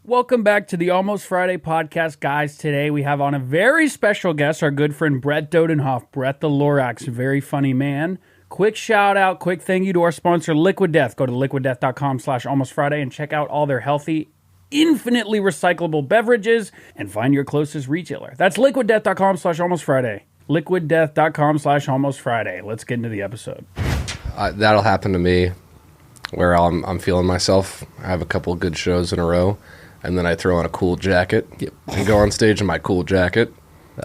Welcome back to the Almost Friday podcast, guys. Today we have on a very special guest, our good friend Brett Dodenhoff. Brett the Lorax, very funny man. Quick shout out, quick thank you to our sponsor, Liquid Death. Go to liquiddeath.com/almostfriday and check out all their healthy, infinitely recyclable beverages and find your closest retailer. That's liquiddeath.com/almostfriday. liquiddeath.com/almostfriday. Let's get into the episode. That'll happen to me where I'm feeling myself. I have a couple of good shows in a row, and then I throw on a cool jacket and go on stage in my cool jacket.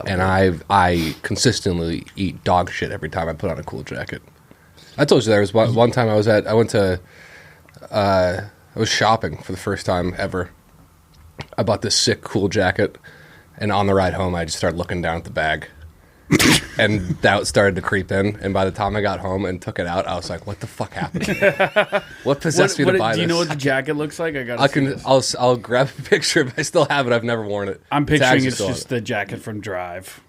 And I consistently eat dog shit every time I put on a cool jacket. I told you there was one time I was shopping for the first time ever. I bought this sick cool jacket, and on the ride home I just started looking down at the bag. And doubt started to creep in, and by the time I got home and took it out, I was like, "What the fuck happened? What possessed me to buy this?" Do you know what the jacket looks like? I'll grab a picture if I still have it. I've never worn it. I'm picturing it's just the jacket from Drive.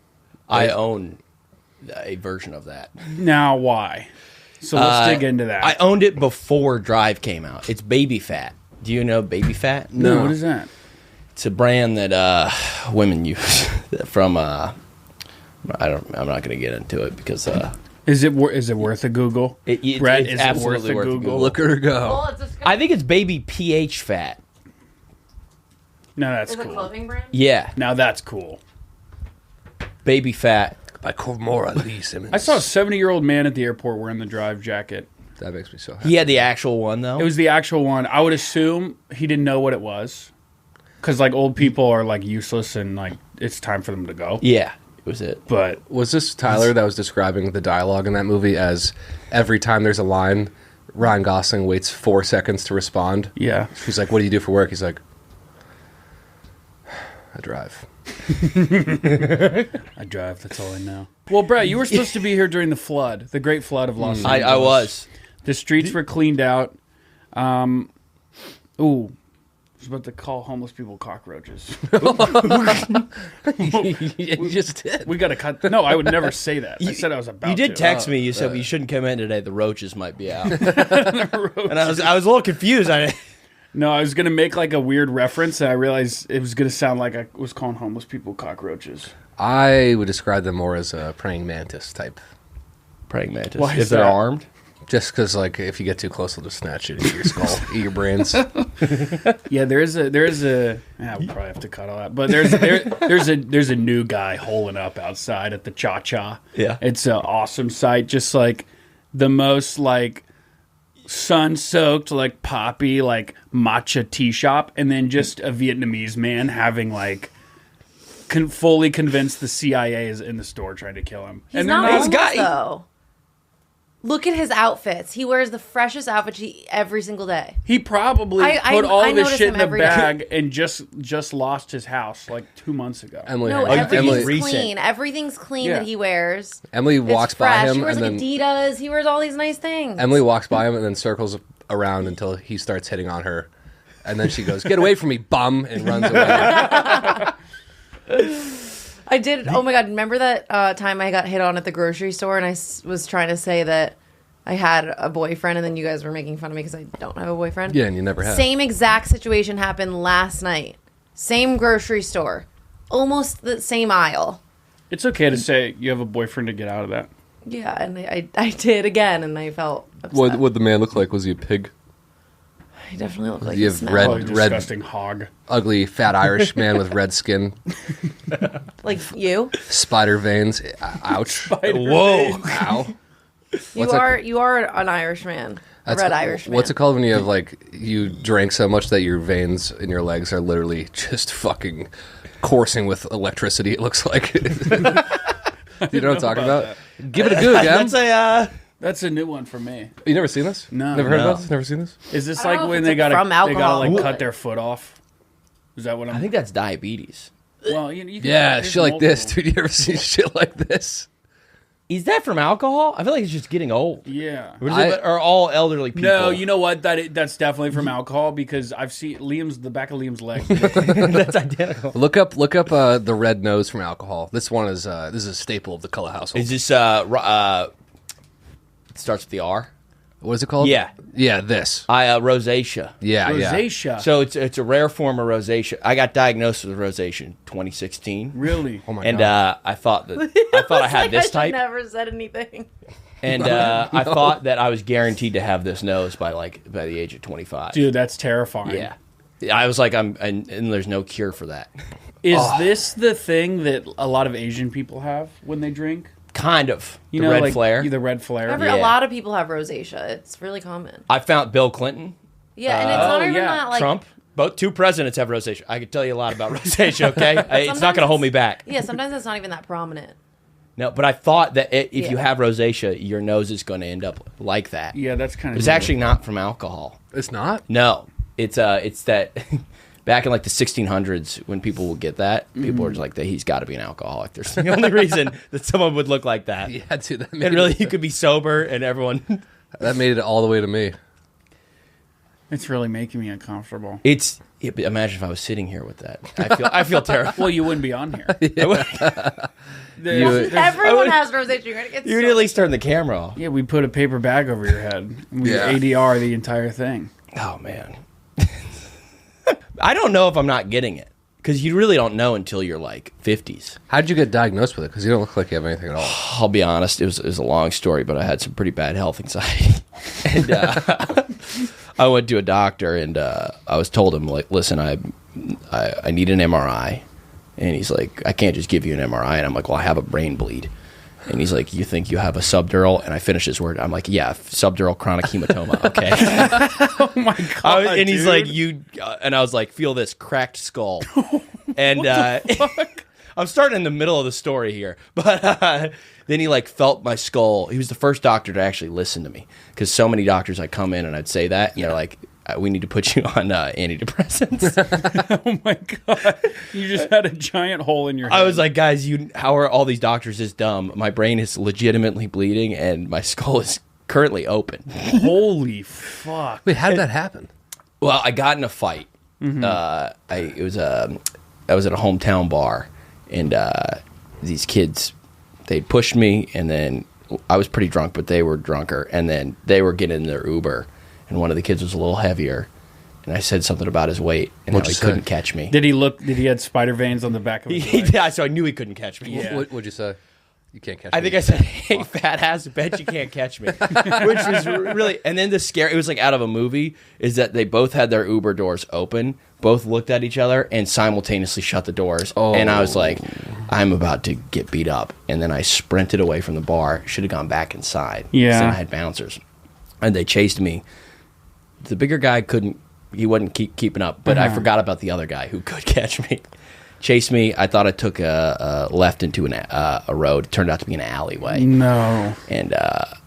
I own a version of that. Now, why? So let's dig into that. I owned it before Drive came out. It's Baby Fat. Do you know Baby Fat? No. What is that? It's a brand that women use from. I'm not going to get into it because. Is it worth a Google? Brett, is it worth a Google? Look at her go. Well, I think it's Baby PH Fat. No, that's Is it cool. a clothing brand? Yeah, Now that's cool. Baby Fat. By Cormora Lee Simmons. I saw a 70-year-old man at the airport wearing the Drive jacket. That makes me so happy. He had the actual one though. It was the actual one. I would assume he didn't know what it was, because like old people are like useless and like it's time for them to go. Yeah, it was it. But Was this Tyler that was describing the dialogue in that movie as every time there's a line, Ryan Gosling waits 4 seconds to respond? yeah, She's like, "What do you do for work?" He's like, "I drive." I drive. That's all I know. Well, Brett, you were supposed to be here during the flood, the Great Flood of Los Angeles. I was. The streets were cleaned out. I was about to call homeless people cockroaches. You just did. We got to cut. No, I would never say that. I said I was about to. You did text me. You said you shouldn't come in today. The roaches might be out. And I was a little confused. No, I was going to make like a weird reference, and I realized it was going to sound like I was calling homeless people cockroaches. I would describe them more as a praying mantis type. Praying mantis. Why is If they're that? armed. Just because, like, if you get too close, they'll just snatch it, eat your skull, eat your brains. Yeah, there is a. We'll probably have to cut all that. But there's a new guy holing up outside at the Cha Cha. Yeah. It's an awesome sight. Just like the most like sun-soaked, like poppy, like matcha tea shop, and then just a Vietnamese man having like fully convinced the CIA is in the store trying to kill him. He's and not they're homeless, though. Look at his outfits. He wears the freshest outfit every single day. He probably put all of his shit in the bag and just lost his house like 2 months ago. Emily, No, has- everything's Emily, clean. Everything's clean that he wears. Emily It's walks fresh. by him He wears and like then Adidas. He wears all these nice things. Emily walks by him and then circles around until he starts hitting on her, and then she goes, "Get away from me, bum!" and runs away. I did. Oh my god! Remember that time I got hit on at the grocery store, and I was trying to say that I had a boyfriend, and then you guys were making fun of me because I don't have a boyfriend. Yeah, and you never have. Same exact situation happened last night. Same grocery store, almost the same aisle. It's okay to say you have a boyfriend to get out of that. Yeah, and I did again, and I felt upset. What the man look like? Was he a pig? He definitely looked like You he have smelled. red- Oh, disgusting hog. Ugly, fat Irish man with red skin, Like you. spider veins. Ouch! Whoa. Ow! You are an Irishman. A red Irishman. What's it called when you have like you drank so much that your veins in your legs are literally just fucking coursing with electricity? It looks like. You know what I'm talking about? Give it a go, Gam. That's a new one for me. You never seen this? No. Never heard No. about this? Never seen this? Is this I don't like know if when it's, they like, gotta from alcohol. like cut their foot off? Is that what I'm? I think that's diabetes. Well, you can, Yeah, there's shit like this, multiple. dude. You ever seen shit like this? Is that from alcohol? I feel like it's just getting old. Yeah. Or, are all elderly people? No, you know what? That's definitely from alcohol because I've seen the back of Liam's leg. That's identical. Look up the red nose from alcohol. This one is this is a staple of the Cullen household. Is this it starts with the R? What is it called? Yeah. Yeah, this. Rosacea. Yeah, yeah. Rosacea. So it's a rare form of rosacea. I got diagnosed with rosacea in 2016. Really? Oh my And god. I thought I had this type. I never said anything. And I thought that I was guaranteed to have this nose by the age of 25. Dude, that's terrifying. Yeah. I was like, and there's no cure for that. Is this the thing that a lot of Asian people have when they drink? Kind of. You The know, red like, flare. The red flare. A lot of people have rosacea. It's really common. I found Bill Clinton, Yeah, and it's not even yeah. that like Trump. Both two presidents have rosacea. I could tell you a lot about rosacea, okay? It's not going to hold me back. Yeah, sometimes it's not even that prominent. No, but I thought that if you Yeah. have rosacea, your nose is going to end up like that. Yeah, that's kind of. It's actually not from alcohol. It's not? No, it's that back in like the 1600s when people would get that, people were just like, he's got to be an alcoholic. There's the only reason that someone would look like that. Yeah, dude. That And made, really, you could be sober and everyone. that made it all the way to me. It's really making me uncomfortable. But imagine if I was sitting here with that. I feel terrible. Well, you wouldn't be on here. Everyone has rosacea. You're gonna get You would at least turn the camera off. Yeah, we put a paper bag over your head. We Yeah. ADR the entire thing. Oh man, I don't know if I'm not getting it because you really don't know until you're like 50s. How'd you get diagnosed with it? Because you don't look like you have anything at all. I'll be honest, it was a long story, but I had some pretty bad health anxiety, and I went to a doctor, and I was told him like, listen, I need an MRI, and he's like, I can't just give you an MRI, and I'm like, well, I have a brain bleed. And he's like, you think you have a subdural? And I finish his word. I'm like, yeah, subdural chronic hematoma. Okay. Oh my god! And he's dude. like, and I was like, feel this cracked skull. And I'm starting in the middle of the story here, but then he like felt my skull. He was the first doctor to actually listen to me because so many doctors I'd come in and I'd say that, and they're like, we need to put you on antidepressants. Oh my god! You just had a giant hole in your head. I was like, guys, how are all these doctors this dumb? My brain is legitimately bleeding and my skull is currently open. holy fuck! Wait, how did that happen? Well, I got in a fight. I was at a hometown bar, and these kids, they pushed me, and then I was pretty drunk, but they were drunker, and then they were getting in their Uber, and one of the kids was a little heavier, and I said something about his weight, and how he couldn't catch me. Did he had spider veins on the back of his leg? Yeah, so I knew he couldn't catch me. Yeah. What'd you say? You can't catch I me. think I said, hey, fat ass, bet you can't catch me. Which was really, and then the scare, it was like out of a movie, is that they both had their Uber doors open, both looked at each other, and simultaneously shut the doors. And I was like, I'm about to get beat up. And then I sprinted away from the bar, should have gone back inside. Yeah. Then I had bouncers. And they chased me. The bigger guy he wasn't keeping up, but I forgot about the other guy who could catch me. Chased me. I thought I took a left into a road. It turned out to be an alleyway. No. And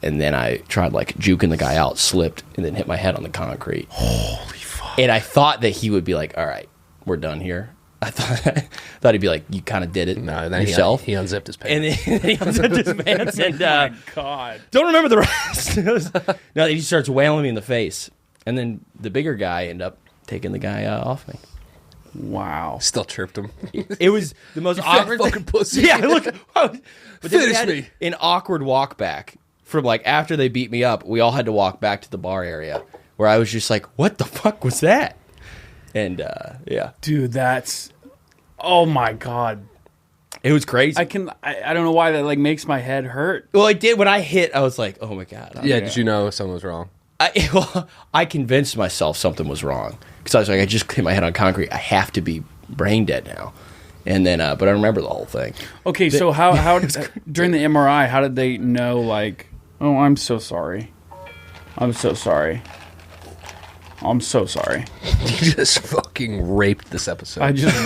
then I tried like juking the guy out, slipped, and then hit my head on the concrete. Holy fuck! And I thought that he would be like, "All right, we're done here." I thought he'd be like, "You kind of did it No, then yourself." he unzipped his pants. And then he unzipped his pants, and My god! don't remember the rest. No, he starts wailing me in the face, and then the bigger guy ended up taking the guy off me. Wow. Still chirped him. It was the most awkward fucking pussy. Yeah, look. But then we Finish had me. an awkward walk back from like after they beat me up. We all had to walk back to the bar area where I was just like, "What the fuck was that?" And yeah, Dude, that's. Oh my god! it was crazy. I don't know why that like makes my head hurt. Well, it did when I hit. I was like, "Oh my god!" Yeah, did you know something was wrong? I convinced myself something was wrong because I was like, I just hit my head on concrete. I have to be brain dead now. And then, but I remember the whole thing. Okay, so how during the MRI, how did they know? Like, oh, I'm so sorry. I'm so sorry. I'm so sorry. You just fucking raped this episode. I just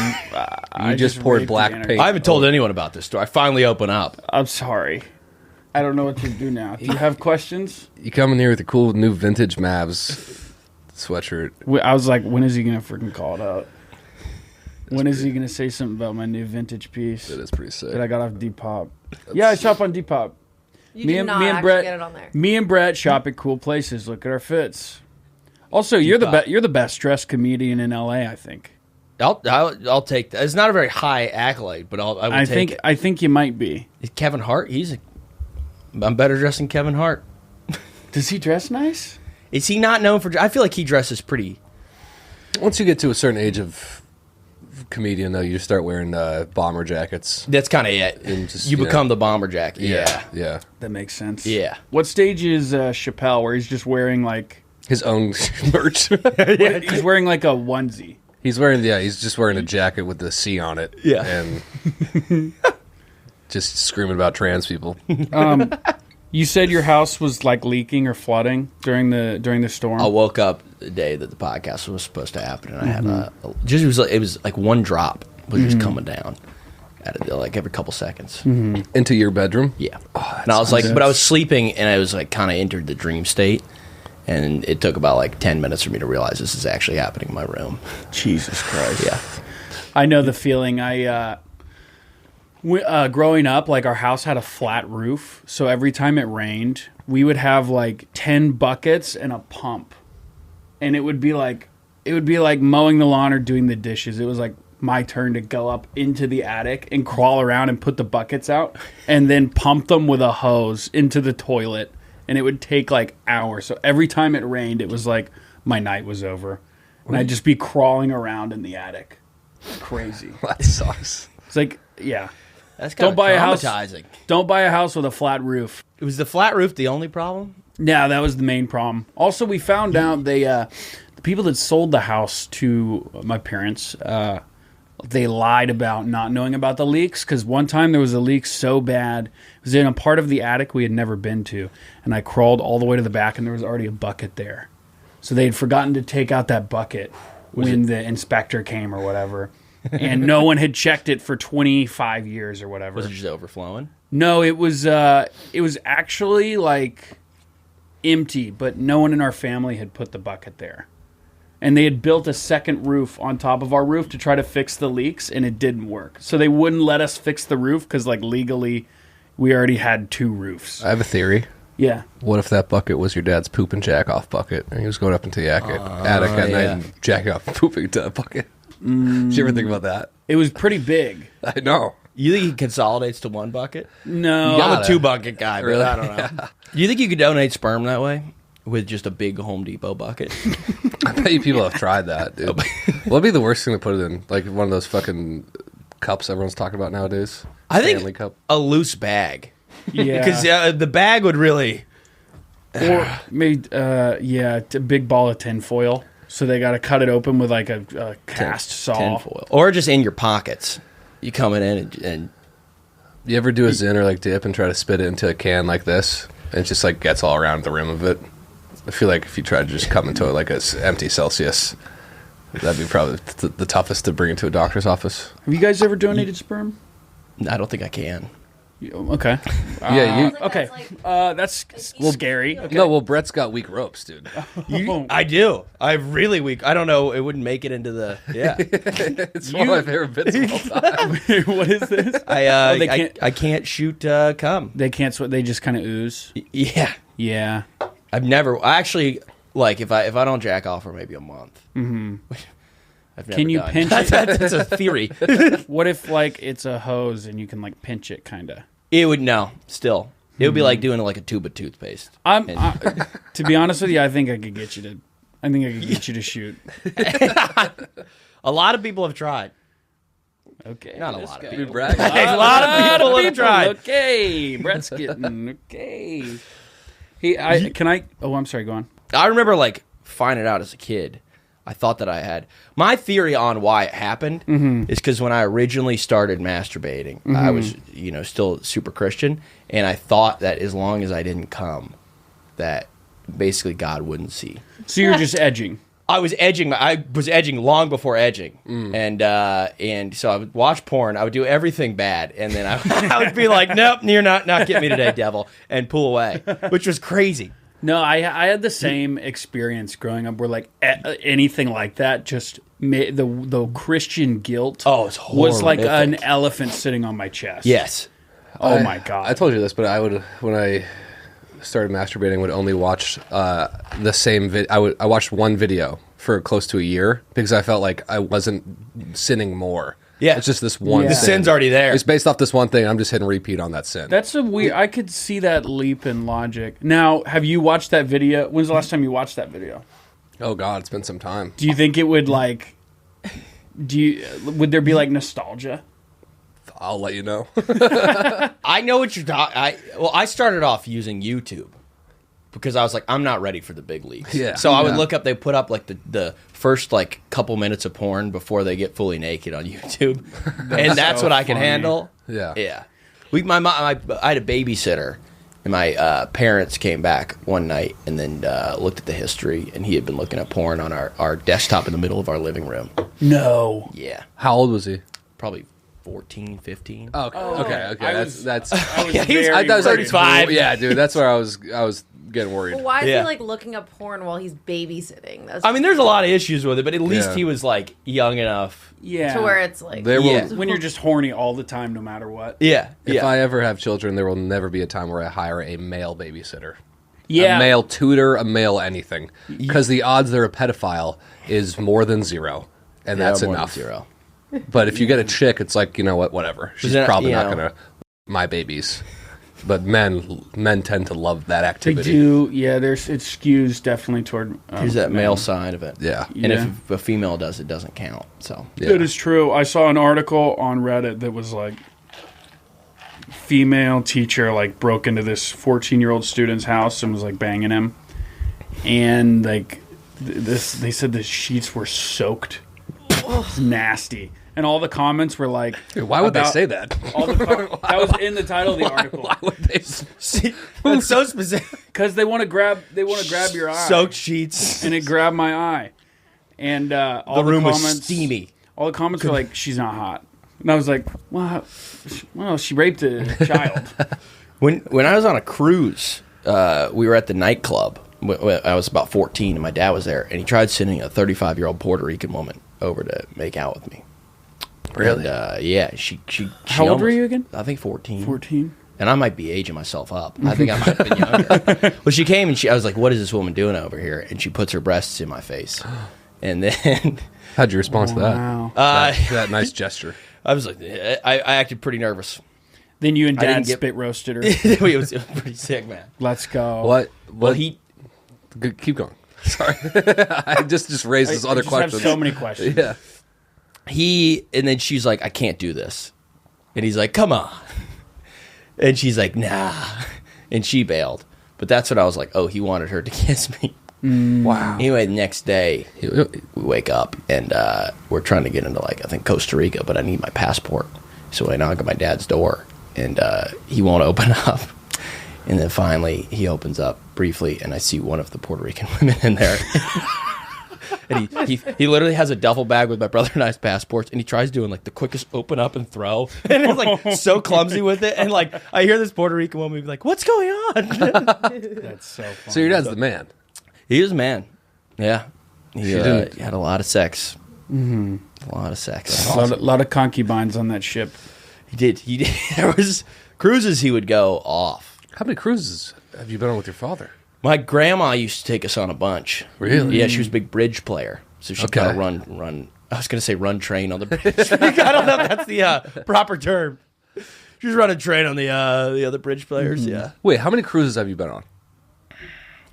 you just poured raped black the paint. energy. I haven't told anyone about this story. I finally open up. I'm sorry. I don't know what to do now. Do you have questions? You come in here with a cool new vintage Mavs sweatshirt. I was like, when is he gonna freaking call it out? When is he gonna say something about my new vintage piece That is pretty sick. that I got off Depop? Yeah, I shop on Depop. You did not actually get it on there. Me and Brett shop at cool places. Look at our fits. Also, you're the best dressed comedian in LA, I think. I'll take that. It's not a very high accolade, but I would take it. I think you might be. Kevin Hart, I'm better dressed than Kevin Hart. Does he dress nice? Is he not known for... I feel like he dresses pretty... Once you get to a certain age of comedian, though, you start wearing bomber jackets. That's kind of it. Just, you become the bomber jacket. Yeah. That makes sense. Yeah. What stage is Chappelle where he's just wearing like... His own merch. He's wearing like a onesie. He's just wearing a jacket with the C on it. Yeah. And just screaming about trans people. You said your house was like leaking or flooding during the storm. I woke up the day that the podcast was supposed to happen, and I had it was like one drop was just coming down at like every couple seconds into your bedroom. Yeah, and I was like, but I was sleeping, and I was like kind of entered the dream state, and it took about like 10 minutes for me to realize this is actually happening in my room. Jesus Christ! Yeah, I know the feeling. Growing up, like our house had a flat roof, so every time it rained, we would have like 10 buckets and a pump, and it would be like mowing the lawn or doing the dishes. It was like my turn to go up into the attic and crawl around and put the buckets out, and then pump them with a hose into the toilet, and it would take like hours. So every time it rained, it was like my night was over, and I'd just be crawling around in the attic. Crazy. That sucks. It's like, yeah. That's kind of traumatizing. Don't buy a house with a flat roof. Was the flat roof the only problem? Yeah, that was the main problem. Also, we found out the people that sold the house to my parents, they lied about not knowing about the leaks, because one time there was a leak so bad. It was in a part of the attic we had never been to, and I crawled all the way to the back, and there was already a bucket there. So they had forgotten to take out that bucket when the inspector came or whatever. And no one had checked it for 25 years or whatever. Was it just overflowing? No, it was actually like empty, but no one in our family had put the bucket there. And they had built a second roof on top of our roof to try to fix the leaks, and it didn't work. So they wouldn't let us fix the roof because, like, legally, we already had 2 roofs. I have a theory. Yeah. What if that bucket was your dad's poop and jack off bucket, and he was going up into the attic at night and jacking off and pooping into that bucket? Did you ever think about that? It was pretty big. I know. You think he consolidates to one bucket? No. I'm a 2-bucket guy, but Really? I don't know. Do you think you could donate sperm that way? With just a big Home Depot bucket? I bet you people have tried that, dude. What'd be the worst thing to put it in? Like one of those fucking cups everyone's talking about nowadays? I Stanley think cup. a loose bag. Yeah. Because the bag would really... Or maybe, a big ball of tinfoil. So they got to cut it open with like a cast saw. Tinfoil. Or just in your pockets. You come in and You ever do a Zin or like dip and try to spit it into a can like this? And it just like gets all around the rim of it. I feel like if you tried to just come into it like an empty Celsius, that'd be probably the toughest to bring into a doctor's office. Have you guys ever donated sperm? I don't think I can. Okay. Yeah, that's scary. Okay. No, well, Brett's got weak ropes, dude. I do. I have really weak... I don't know. It wouldn't make it into the... Yeah. It's one of my favorite bits of all time. What is this? I can't shoot cum. They can't sweat. They just kind of ooze. Yeah. Yeah. I've never... Actually, like, if I don't jack off for maybe a month... Mm-hmm. I've never Can you done. pinch it? That's a theory. What if, like, it's a hose and you can, like, pinch it, kind of? It would... No. Still. It would be like doing, like, a tube of toothpaste. To be honest with you, I think I could get you to shoot. A lot of people have tried. Okay. Not a lot of people. Dude, Brett. A lot of people have tried. Okay. Brett's getting... Okay. I'm sorry, go on. I remember, like, finding out as a kid. I thought that I had... My theory on why it happened is because when I originally started masturbating, I was, still super Christian, and I thought that as long as I didn't come, that basically God wouldn't see. So you're just edging. I was edging. I was edging long before edging, and so I would watch porn. I would do everything bad, and then I would be like, "Nope, you're not getting me today, devil," and pull away, which was crazy. No, I had the same experience growing up where, like, anything like that just made the Christian guilt it's was like horrific. an elephant sitting on my chest. Yes. Oh, my God. I told you this, but I would, when I started masturbating, would only watch the same video. I watched one video for close to a year because I felt like I wasn't sinning more. Yeah. It's just this one. Yeah. The sin. sin's already there. It's based off this one thing. I'm just hitting repeat on that sin. That's a weird. I could see that leap in logic. Now, have you watched that video? When's the last time you watched that video? Oh God, it's been some time. Do you think it would like? Would there be like nostalgia? I'll let you know. I know what you're talking. I started off using YouTube because I was like, I'm not ready for the big leagues. Yeah. So I would look up. They put up like the first like couple minutes of porn before they get fully naked on YouTube, and that's so what I can funny. handle. Yeah. Yeah. My mom. I had a babysitter, and my parents came back one night and then looked at the history, and he had been looking at porn on our desktop in the middle of our living room. No. Yeah. How old was he? Probably 14, 15. Oh, okay. That's. I was Yeah, he was- very I thought it was like worried. 35. Yeah, dude. That's where I was getting worried. Well, why is Yeah. he like looking up porn while he's babysitting? That's I mean, there's a lot of issues with it, but at least Yeah. he was like young enough. Yeah. to where it's like There Yeah. will. when you're just horny all the time, no matter what. Yeah. If I ever have children, there will never be a time where I hire a male babysitter. Yeah. A male tutor, a male anything. Because the odds they're a pedophile is more than zero. And that's more than enough. 0. But if you get a chick, it's like, you know what, whatever. She's Then, probably you not know- going to my babies. But men tend to love that They activity. do. Yeah. It skews definitely toward. Here's that men. male side of it. Yeah. And Yeah. if a female does, it doesn't count. So Yeah. That is true. I saw an article on Reddit that was like, female teacher like broke into this 14-year-old student's house and was like banging him, and like they said the sheets were soaked. It's nasty, and all the comments were like, Dude, why would they about- say that? All the that was in the title of the article Why would they? see, that's so specific. because they want to grab your eye, Soaked sheets. and it grabbed my eye, and all The room was comments, steamy. All the comments were like, she's not hot. And I was like, well, she raped a child. When I was on a cruise, we were at the nightclub. I was about 14, and my dad was there, and he tried sending a 35-year-old Puerto Rican woman over to make out with me. Really? And, yeah, she How old were you again? I think 14. 14. And I might be aging myself up. I think I might have been younger. Well, she came, and I was like, what is this woman doing over here? And she puts her breasts in my face. And then How'd you respond to that? Wow. That nice gesture. I was like, I acted pretty nervous. Then you and I didn't Dad get- spit roasted her. it was pretty sick, man. Let's go. What? Well, he Keep going. Sorry. I just raised this other I just questions. have so many questions. Yeah. and then she's like, I can't do this. And he's like, come on. And she's like, nah. And she bailed. But that's when I was like, oh, he wanted her to kiss me. Wow. Anyway, the next day, we wake up and we're trying to get into, like, I think Costa Rica, but I need my passport. So I knock at my dad's door, and he won't open up. And then finally, he opens up briefly, and I see one of the Puerto Rican women in there. And he literally has a duffel bag with my brother and I's passports, and he tries doing like the quickest open up and throw, and it's like so clumsy with it. And like I hear this Puerto Rican woman be like, "What's going on?" That's so funny. So your dad's the man. He is a man. Yeah, he didn't- had a lot of sex. Mm-hmm. A lot of sex. A lot of concubines on that ship. He did. There was cruises he would go off. How many cruises have you been on with your father? My grandma used to take us on a bunch. Really? Yeah, she was a big bridge player. So she'd Okay. kind of run. I was going to say run train on the bridge. I don't know if that's the proper term. She was running train on the other bridge players. Yeah, Wait, how many cruises have you been on?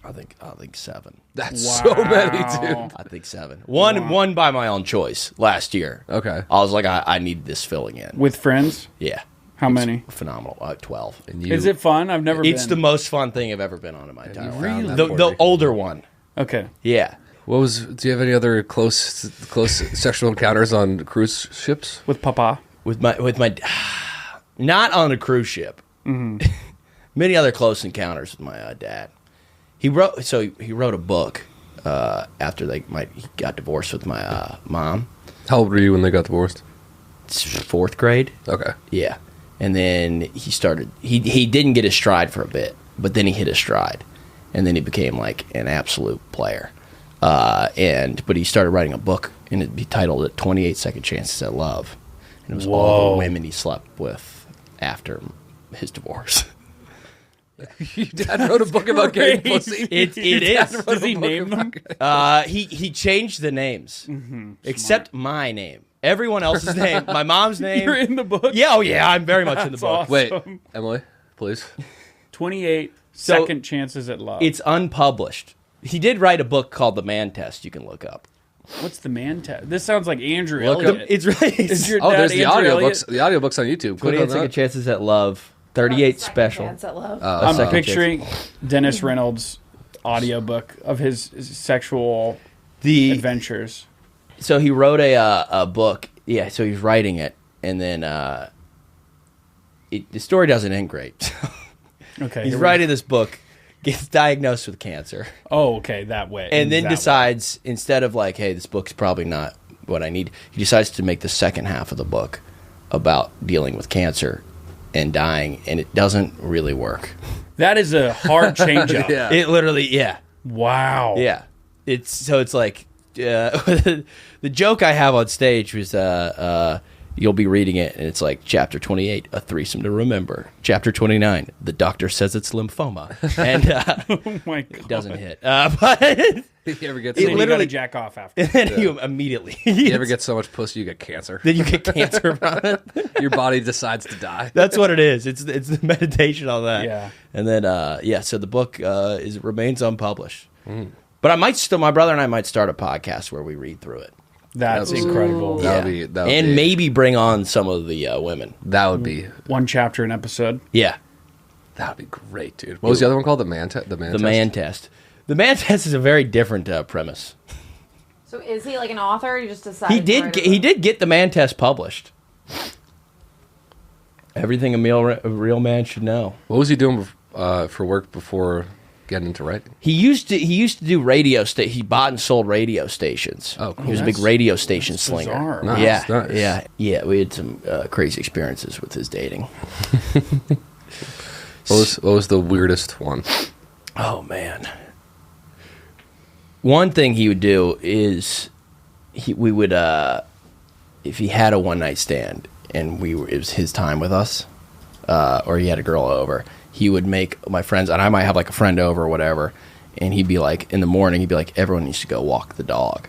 I think 7. That's Wow. so many, dude. I think 7. One by my own choice last year. Okay. I was like, I need this filling in. With friends? Yeah. How many? Phenomenal. 12. And you, Is it fun? I've never It's the been. most fun thing I've ever been on in my entire life. found that The Puerto Rican older one. Okay. Yeah. What was? Do you have any other close sexual encounters on cruise ships? With Papa? With my not on a cruise ship. Many other close encounters with my dad. He wrote a book after he got divorced with my mom. How old were you when they got divorced? It's 4th grade. Okay. Yeah. And then he started he didn't get his stride for a bit, but then he hit his stride. And then he became like an absolute player. But he started writing a book, and he titled it 28 Second Chances at Love. And it was all Whoa. the women he slept with after his divorce. Your dad wrote a book about gay pussy. It is. Does he name them? He changed the names, except my name. Everyone else's name. My mom's name. You're in the book? Yeah, oh yeah, I'm very much in the book. Awesome. Wait, Emily, please. 28 second chances at love. It's unpublished. He did write a book called The Man Test you can look up. What's the man test? This sounds like Andrew Look Elliott. up- It's really... Is your Oh, dad there's the Andrew audiobooks. Elliott? The audiobooks on YouTube. Click 28 on Second that. Chances at Love. 38 Second Special. Chance at Love. I'm Second picturing Dennis Reynolds' audiobook of his sexual adventures. So he wrote a book. Yeah, so he's writing it, and then the story doesn't end great. Okay. He's here we- writing this book, gets diagnosed with cancer, Oh, okay, that way. and then That decides, instead of like, hey, this book's probably not what I need, he decides to make the second half of the book about dealing with cancer and dying, and it doesn't really work. way. That is a hard change up. Yeah. It literally, yeah. Wow. Yeah, it's like the joke I have on stage was you'll be reading it and it's like chapter 28, a threesome to remember. Chapter 29, the doctor says it's lymphoma, and Oh my god. it doesn't hit. But You ever get It Then you literally- gotta jack off after. and then you immediately you ever get so much pussy you get cancer? then you get cancer from it. Your body decides to die. That's what it is. It's the meditation on that. Yeah. And then so the book remains unpublished. But I might still, my brother and I might start a podcast where we read through it. That's incredible. That would be. That would And be, maybe bring on some of the women. That would be. One chapter an episode. Yeah. That would be great, dude. What was the other one called? The man test. The Man Test. The Man Test is a very different premise. So is he like an author? Or he just decided. He did get the Man Test published. Everything a real man should know. What was he doing for work before getting into writing? He used to do radio he bought and sold radio stations. Oh, cool. He was a big That's- radio station that's slinger. bizarre. Nice, Yeah, nice. yeah. We had some crazy experiences with his dating. What was the weirdest one? Oh man. One thing he would do is we would if he had a one night stand and it was his time with us, or he had a girl over, he would make my friends, and I might have like a friend over or whatever, and he'd be like, in the morning, he'd be like, everyone needs to go walk the dog.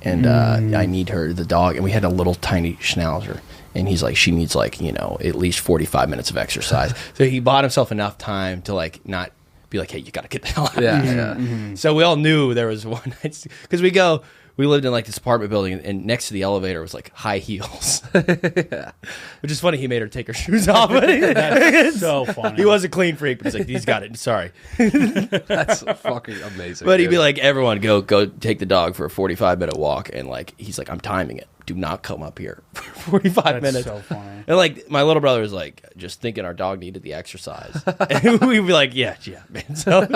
And I need the dog. And we had a little tiny schnauzer. And he's like, she needs like, at least 45 minutes of exercise. So he bought himself enough time to like not be like, hey, you got to get the hell out of Yeah, here. yeah. So we all knew there was one night, because we lived in like this apartment building, and next to the elevator was like high heels. Which is funny, he made her take her shoes off. That's so funny. He was a clean freak, but he's like, he's got it. Sorry. That's fucking amazing. But he'd be dude. like, everyone go take the dog for a 45-minute walk. And like, he's like, I'm timing it. Do not come up here for 45 That's minutes. so funny. And like, my little brother was like, just thinking our dog needed the exercise. And we'd be like, yeah, man. So,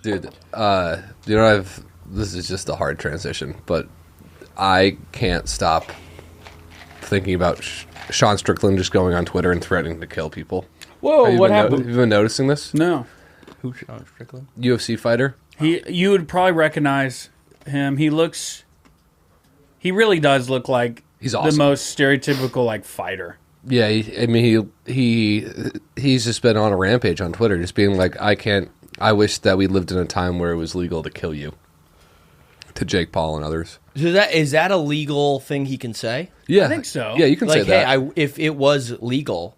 Dude, this is just a hard transition, but I can't stop thinking about Sean Strickland just going on Twitter and threatening to kill people. Whoa, Have you what been happened? have you been noticing this? No. who's Sean Strickland? UFC fighter? You would probably recognize him. He really does look like He's the awesome. most stereotypical like fighter. Yeah, he's just been on a rampage on Twitter, just being like, I wish that we lived in a time where it was legal to kill you. To Jake Paul and others. So is that a legal thing he can say? Yeah, I think so. Yeah, you can Like, say that. hey, if it was legal,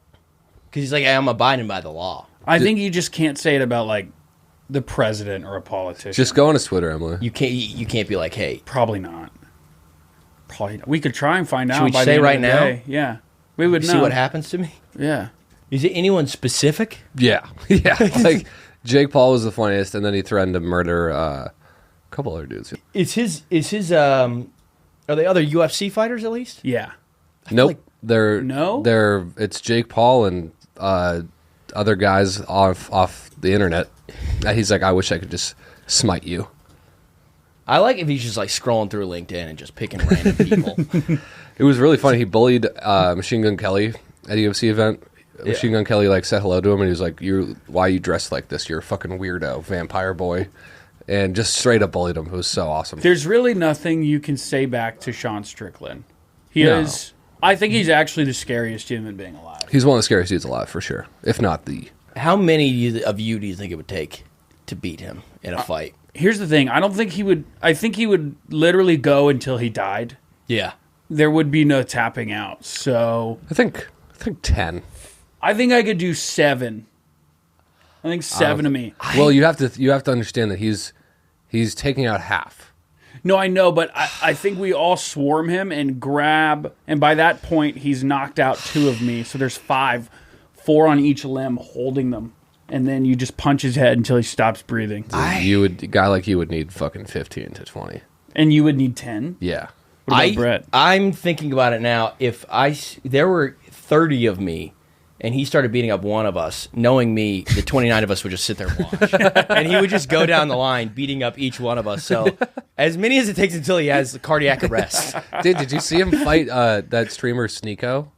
because he's like, I'm abiding by the law. I think you just can't say it about like the president or a politician. Just go on his Twitter, Emily. You can't be like, hey, Probably not. Probably not. We could try and find out. we by the say end of right the now? day. Yeah, we would see know. what happens to me? Yeah. Is it anyone specific? Yeah, yeah. Like Jake Paul was the funniest, and then he threatened to murder a couple other dudes. Is his are they other UFC fighters at least? Yeah. Nope, like- it's Jake Paul and other guys off the internet. And he's like, I wish I could just smite you. I like if he's just like scrolling through LinkedIn and just picking random people. It was really funny. He bullied Machine Gun Kelly at a UFC event. Machine Gun Kelly like said hello to him, and he was like, why are you dressed like this? You're a fucking weirdo, vampire boy. And just straight up bullied him. It was so awesome. There's really nothing you can say back to Sean Strickland. He No. is. I think he's actually the scariest human being alive. He's one of the scariest dudes alive, for sure. If not the... How many of you do you think it would take to beat him in a fight? Here's the thing. I don't think he would. I think he would literally go until he died. Yeah. there would be no tapping out. So I think 10. I think I could do 7. I think 7 to me. Well, you have to understand that he's taking out half. No, I know, but I think we all swarm him and grab, and by that point, he's knocked out 2 of me. So there's 5, 4 on each limb holding them. And then you just punch his head until he stops breathing. A guy like you would need fucking 15 to 20. And you would need 10? Yeah. What about Brett? I'm thinking about it now. If there were 30 of me, and he started beating up one of us, knowing me, the 29 of us would just sit there and watch. And he would just go down the line, beating up each one of us. So as many as it takes until he has the cardiac arrest. Dude, did you see him fight that streamer Sneeko?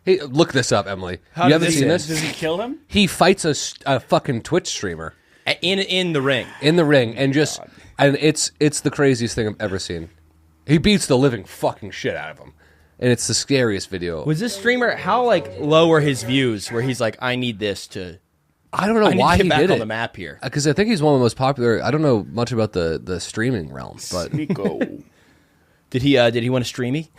Hey, look this up, Emily. You haven't seen this? Does he kill him? He fights a fucking Twitch streamer In the ring. in the ring, and it's the craziest thing I've ever seen. He beats the living fucking shit out of him, and it's the scariest video. Was this streamer, how low were his views where he's like, I need this to... I don't know why I need to he get did back on it. the map here. Because I think he's one of the most popular. I don't know much about the streaming realm, but Nico. Did he win a streamy?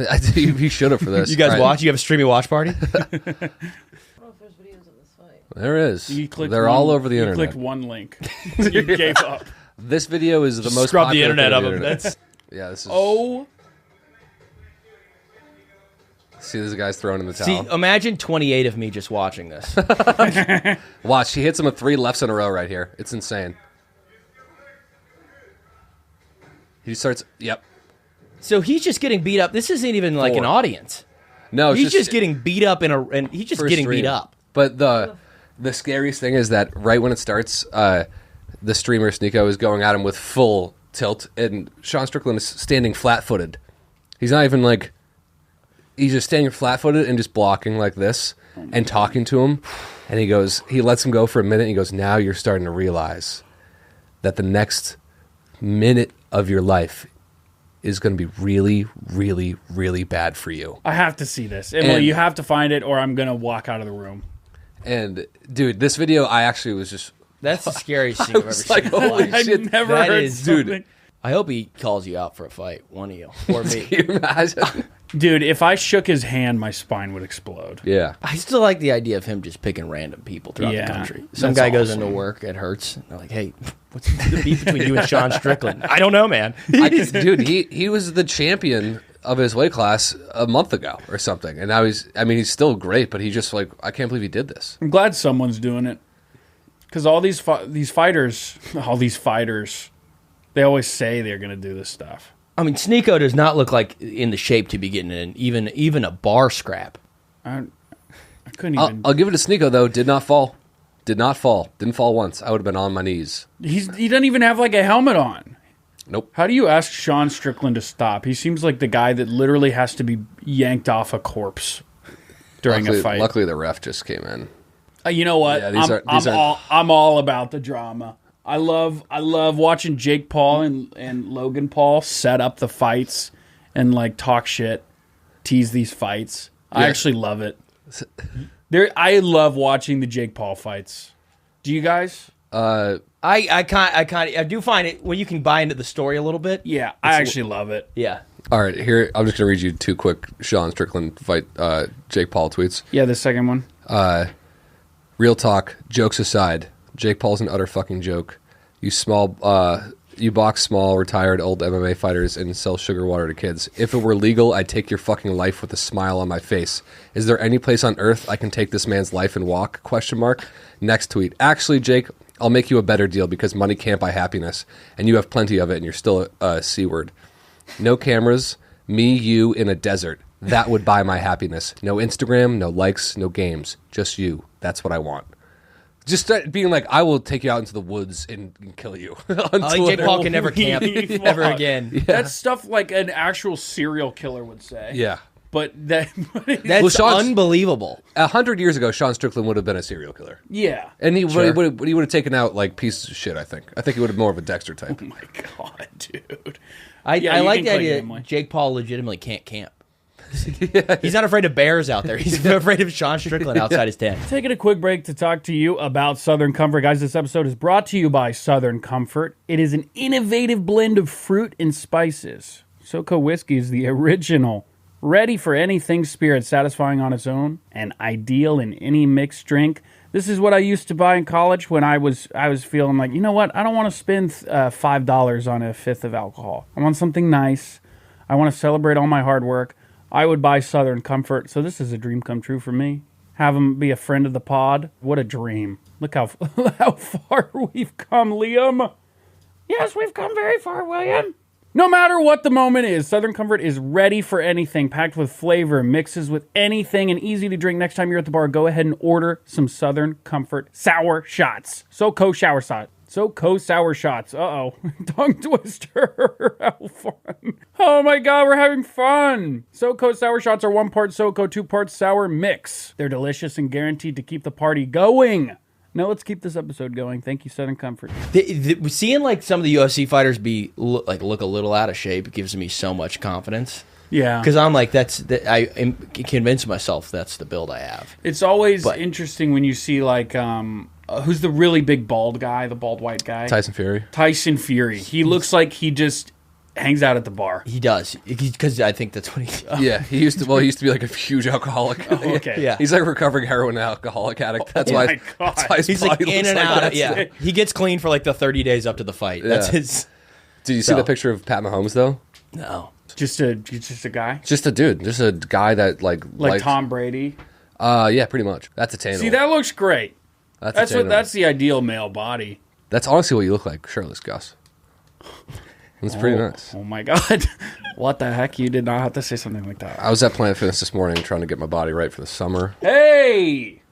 I think he should have for this. You guys All right. watch? You have a streamy watch party? I don't know if there's videos of this fight. There is. You clicked They're one- all over the you internet. clicked one link. You gave up. This video is the most Scrub the popular internet thing of on him. the internet. That's... Yeah, this is. Oh, See, this guy's throwing in the See, towel. imagine 28 of me just watching this. Watch, he hits him with 3 lefts in a row right here. It's insane. He starts. Yep. So he's just getting beat up. This isn't even like 4. an audience. No, He's just getting beat up and he's just for a getting stream. beat up. But the scariest thing is that right when it starts, the streamer Sneeko is going at him with full tilt, and Sean Strickland is standing flat-footed. He's not even like. He's just standing flat-footed and just blocking like this and talking to him. And he lets him go for a minute. And he goes, now you're starting to realize that the next minute of your life is going to be really, really, really bad for you. I have to see this. Emily, And- you have to find it or I'm going to walk out of the room. And, dude, this video, I actually was just... That's the scariest thing I've ever was seen. like, in my holy life. I've shit. never That heard is- something. dude. I hope he calls you out for a fight, one of you, or me. Can you imagine? Dude, if I shook his hand, my spine would explode. Yeah. I still like the idea of him just picking random people throughout Yeah, the country. Some that's guy goes awesome. into work, it hurts. And they're like, hey, what's the beef between you and Sean Strickland? I don't know, man. Dude, he was the champion of his weight class a month ago or something. And now he's still great, but he just like, I can't believe he did this. I'm glad someone's doing it. Because all these fighters, they always say they're going to do this stuff. I mean, Sneeko does not look like in the shape to be getting in even a bar scrap. I couldn't even. I'll give it to Sneeko, though. Did not fall. Didn't fall once. I would have been on my knees. He doesn't even have like a helmet on. Nope. How do you ask Sean Strickland to stop? He seems like the guy that literally has to be yanked off a corpse during a fight. Luckily, the ref just came in. You know what? Yeah, I'm all about the drama. I love watching Jake Paul and Logan Paul set up the fights and like talk shit, tease these fights. I Yeah. actually love it. I love watching the Jake Paul fights. Do you guys? I do find it when you can buy into the story a little bit. Yeah, I actually love it. Yeah. All right, here I'm just gonna read you 2 quick Sean Strickland fight Jake Paul tweets. Yeah, the second one. Real talk, jokes aside, Jake Paul's an utter fucking joke. You box small, retired old MMA fighters and sell sugar water to kids. If it were legal, I'd take your fucking life with a smile on my face. Is there any place on earth I can take this man's life and walk? ? Next tweet. Actually, Jake, I'll make you a better deal because money can't buy happiness, and you have plenty of it, and you're still a C-word. No cameras, me, you, in a desert. That would buy my happiness. No Instagram, no likes, no games. Just you. That's what I want. Just start being like, I will take you out into the woods and kill you. Jake Paul can never camp Fuck. ever again. That's stuff like an actual serial killer would say. Yeah. But that. That's Sean's- unbelievable. 100 years ago, Sean Strickland would have been a serial killer. Yeah. And he Sure. would have taken out like pieces of shit, I think. I think he would have more of a Dexter type. Oh my god, dude. I Yeah, you like can the click idea Emily. that Jake Paul legitimately can't camp. He's not afraid of bears out there. He's afraid of Sean Strickland outside his tent. Taking a quick break to talk to you about Southern Comfort. Guys, this episode is brought to you by Southern Comfort. It is an innovative blend of fruit and spices. SoCo whiskey is the original, ready for anything spirit, satisfying on its own, and ideal in any mixed drink. This is what I used to buy in college when I was feeling like, you know what, I don't want to spend $5 on a fifth of alcohol. I want something nice. I want to celebrate all my hard work. I would buy Southern Comfort, so this is a dream come true for me. Have him be a friend of the pod. What a dream. Look how far we've come, Liam. Yes, we've come very far, William. No matter what the moment is, Southern Comfort is ready for anything, packed with flavor, mixes with anything, and easy to drink. Next time you're at the bar, go ahead and order some Southern Comfort sour shots. SoCo sour shots. Uh-oh. Tongue twister. How fun. Oh my God, we're having fun. SoCo sour shots are 1 part SoCo, 2 parts sour mix. They're delicious and guaranteed to keep the party going. Now let's keep this episode going. Thank you, Southern Comfort. Seeing like some of the UFC fighters look a little out of shape gives me so much confidence. Yeah, because I'm like I am convinced myself that's the build I have. It's always interesting when you see like who's the really big bald guy, the bald white guy? Tyson Fury. He looks like he just hangs out at the bar. He does, because I think that's what he. Yeah, he used to be like a huge alcoholic. Oh, okay, yeah, he's like a recovering heroin alcoholic addict. That's why his he's body like in and like out. that. Yeah, he gets clean for like the 30 days up to the fight. That's his. Did you see the picture of Pat Mahomes though? No, just a guy, just a dude, just a guy that like Tom Brady. Yeah, pretty much. That's attainable. See, that looks great. That's the ideal male body. That's honestly what you look like, shirtless Gus. It's pretty nice. Oh my God. What the heck? You did not have to say something like that. I was at Planet Fitness this morning trying to get my body right for the summer. Hey!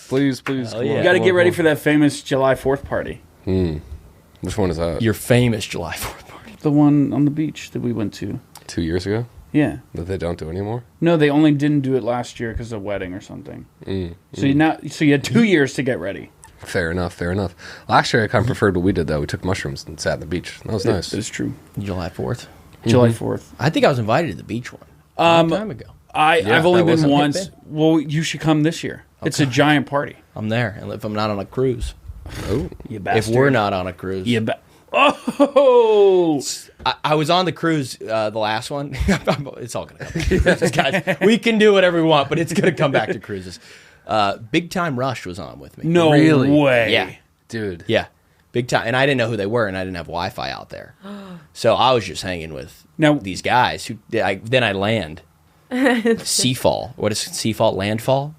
Please. Yeah. You got to get ready for that famous July 4th party. Which one is that? Your famous July 4th party. The one on the beach that we went to. 2 years ago? Yeah. That they don't do anymore? No, they only didn't do it last year because of a wedding or something. So you had 2 years to get ready. Fair enough. Last year I kind of preferred what we did though. We took mushrooms and sat on the beach. That was nice. It's true. July 4th. July 4th. I think I was invited to the beach one. A long time ago. I've only been once. Well, you should come this year. Okay. It's a giant party. I'm there, and if I'm not on a cruise. Oh, you bastard. If we're not on a cruise. Oh! I was on the cruise, the last one. It's all going to come back to cruises, guys. We can do whatever we want, but it's going to come back to cruises. Big Time Rush was on with me. No way. Yeah. dude. Yeah. Big time. And I didn't know who they were, and I didn't have Wi-Fi out there. So I was just hanging with these guys. Then I land. Seafall. What is Seafall? Landfall?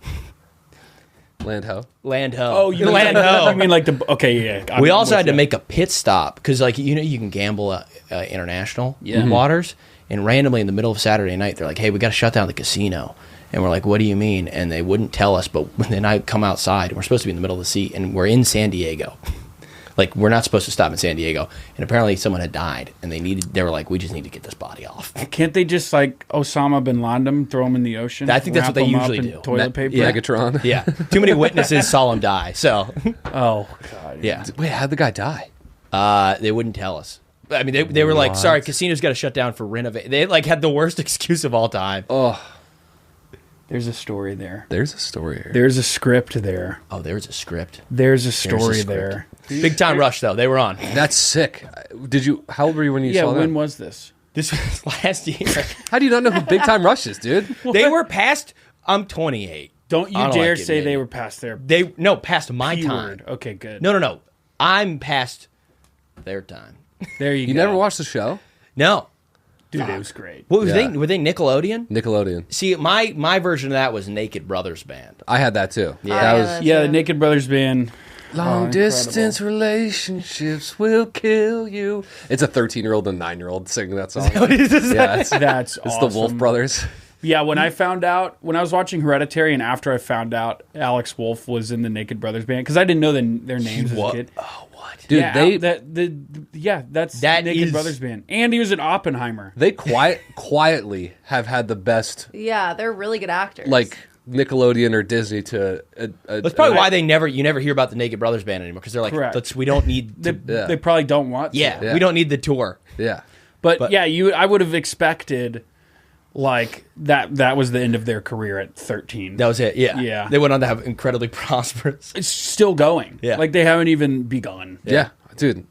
Land ho. Oh, you Land ho. I mean, like the... Okay, yeah. We also had to make a pit stop, because, like, you know, you can gamble international waters, and randomly in the middle of Saturday night, they're like, hey, we got to shut down the casino. And we're like, what do you mean? And they wouldn't tell us, but then I come outside, and we're supposed to be in the middle of the sea, and we're in San Diego. Like, we're not supposed to stop in San Diego. And apparently someone had died, and they were like, we just need to get this body off. Can't they just, like, Osama bin Laden, throw him in the ocean? I think that's what they usually do. Toilet paper? Yeah. Megatron? Yeah. Too many witnesses saw him die, so. Oh, God. Yeah. Wait, how'd the guy die? They wouldn't tell us. I mean, they were like, sorry, casino's got to shut down for renovate. They, like, had the worst excuse of all time. Oh. There's a story there. There's a story here. There's a script there. Oh, there's a script. There's a story there. Big Time Rush, though. They were on. That's sick. How old were you when you saw that? Yeah, when was this? This was last year. How do you not know who Big Time Rush is, dude? They were past... I'm 28. Don't you dare say they were past their... Past my time. Okay, good. No. I'm past their time. There you go. You never watched the show? No. Dude, it was great. What was they? Were they Nickelodeon? Nickelodeon. See, my version of that was Naked Brothers Band. I had that too. Yeah, the Naked Brothers Band. Long distance relationships will kill you. It's a 13-year-old and 9-year-old singing that song. Yeah, That's it's awesome. the Wolf Brothers. Yeah, when I was watching Hereditary, and after I found out Alex Wolff was in the Naked Brothers Band, because I didn't know their names as a kid. Oh, what? Dude, that's that Naked Brothers Band. And he was in Oppenheimer. They quietly have had the best, Yeah, they're really good actors. like, Nickelodeon or Disney to... That's probably why you never hear about the Naked Brothers Band anymore, because they're like, we don't need... They probably don't want to. we don't need the tour. Yeah. But yeah, I would have expected... Like that was the end of their career at 13. That was it. Yeah. They went on to have incredibly prosperous. It's still going. Yeah. Like they haven't even begun. Yeah, dude.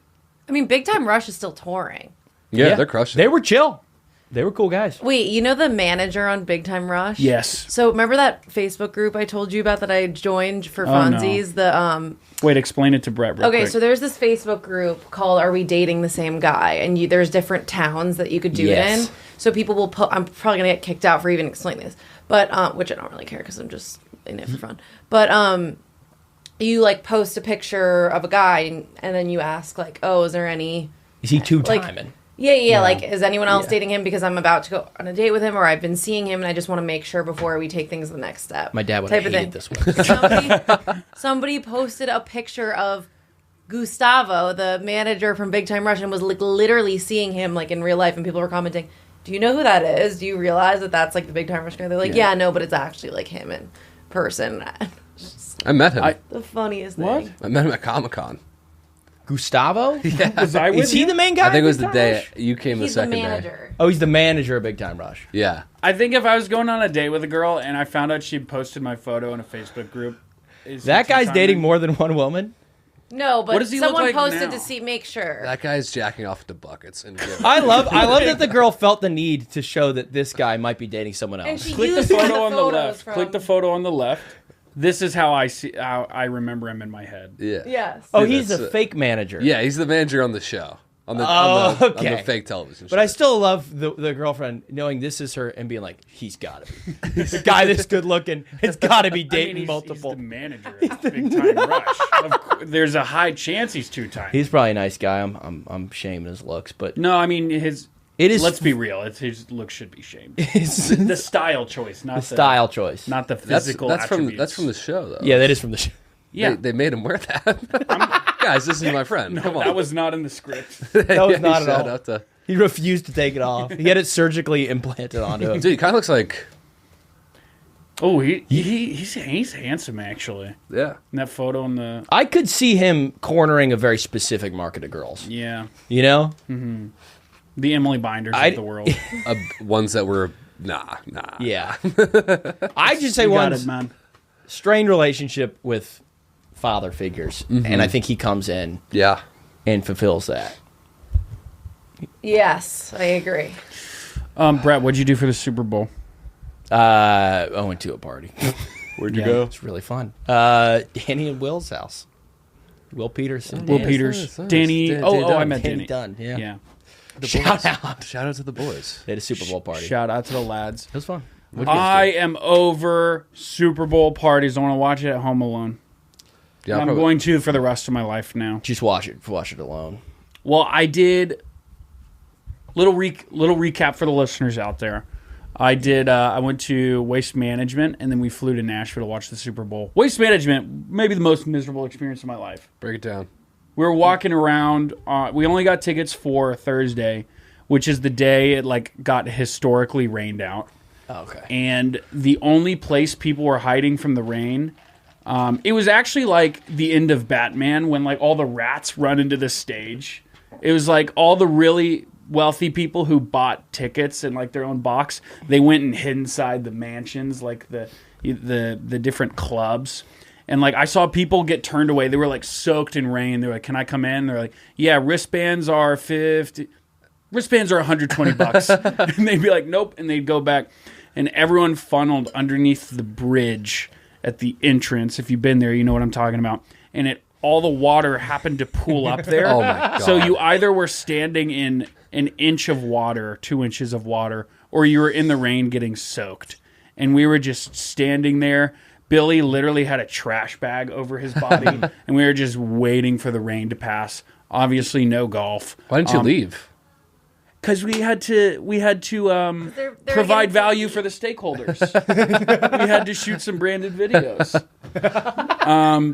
I mean, Big Time Rush is still touring. Yeah, they're crushing. They were chill. They were cool guys. Wait, you know the manager on Big Time Rush? Yes. So remember that Facebook group I told you about that I joined for funsies? No. Wait, explain it to Brett real quick. So there's this Facebook group called "Are We Dating the Same Guy?" And there's different towns that you could do it in. So people will put. I'm probably gonna get kicked out for even explaining this, but which I don't really care because I'm just in it for fun. But you like post a picture of a guy and then you ask like, oh, is there any? Is he two-timing? Yeah. Like, is anyone else dating him because I'm about to go on a date with him, or I've been seeing him and I just want to make sure before we take things to the next step. My dad would have hated this one. Somebody posted a picture of Gustavo, the manager from Big Time Rush, and was like literally seeing him like in real life, and people were commenting, "Do you know who that is? Do you realize that that's like the Big Time Rush guy?" They're like, "Yeah, no, but it's actually like him in person." I met him. The funniest What? thing. I met him at Comic-Con. Gustavo? Yeah. Was I with Is he you? the main guy? I think it was Big the Time day Rush? you came He's the the second day. manager. Oh, he's the manager of Big Time Rush. Yeah. I think if I was going on a date with a girl and I found out she posted my photo in a Facebook group, That guy's dating more than one woman? No, What but does he look someone like posted now? to make sure. That guy's jacking off the buckets. And I love that the girl felt the need to show that this guy might be dating someone And else. she Click the used one of photo on the photos left. from- Click the photo on the left. This is how I remember him in my head. Yeah. Yes. Oh, Dude, he's that's the fake manager. Yeah, he's the manager on the show. On the okay. fake television show. But I still love the girlfriend knowing this is her and being like, he's got to be. The guy this good looking, it's got to be dating he's multiple. the manager at Big Time Rush. There's a high chance he's two-time. He's probably a nice guy. I'm shaming his looks, but No, I mean it is. Let's be real. His look should be shamed. It's The style choice, not the style choice. not the that's physical. that's from attributes. the show though. Yeah, that is from the show. Yeah, They made him wear that. Guys, this is my friend. Come on. that was not in the script. That was not at shout all. out to- He refused to take it off. He had it surgically implanted onto him. Dude, he kind of looks like Oh, he's handsome actually. yeah. In that photo in the I could see him cornering a very specific market of girls. yeah, You know? the Emily Binders of the world. Ones that were nah. Yeah. I just say You got one's it, man. strained relationship with father figures. And I think he comes in Yeah. and fulfills that. Yes, I agree. Brett, what'd you do for the Super Bowl? I went to a party. Where'd you go? It's really fun. Danny and Will's house. Will Peterson. Will Danny. Peters, nice. Danny. Dan- Oh, Dan I Dunn. met Danny Danny. Dunn, yeah. Yeah. The Shout boys. out. Shout out to the boys. They had a Super Bowl party. Shout out to the lads. It was fun. I am over Super Bowl parties. I want to watch it at home alone. Yeah, And I'm probably- going to for the rest of my life now. Just watch it. Watch it alone. Well, I did little recap for the listeners out there. I did. I went to Waste Management, and then we flew to Nashville to watch the Super Bowl. Waste Management, maybe the most miserable experience of my life. Break it down. We were walking around. We only got tickets for Thursday, which is the day it got historically rained out. Okay. And the only place people were hiding from the rain, it was actually like the end of Batman when all the rats run into the stage. It was like all the really wealthy people who bought tickets in their own box, they went and hid inside the mansions, the different clubs. And I saw people get turned away. They were soaked in rain. They're like, "Can I come in?" They're like, "Yeah, wristbands are $50. Wristbands are $120." And they'd be like, "Nope," and they'd go back. And everyone funneled underneath the bridge at the entrance. If you've been there, you know what I'm talking about. And all the water happened to pool up there. Oh my God. So you either were standing in an inch of water, 2 inches of water, or you were in the rain getting soaked. And we were just standing there. Billy literally had a trash bag over his body, and we were just waiting for the rain to pass. Obviously, no golf. Why didn't you leave? Because we had to They're provide getting value for the stakeholders. We had to shoot some branded videos.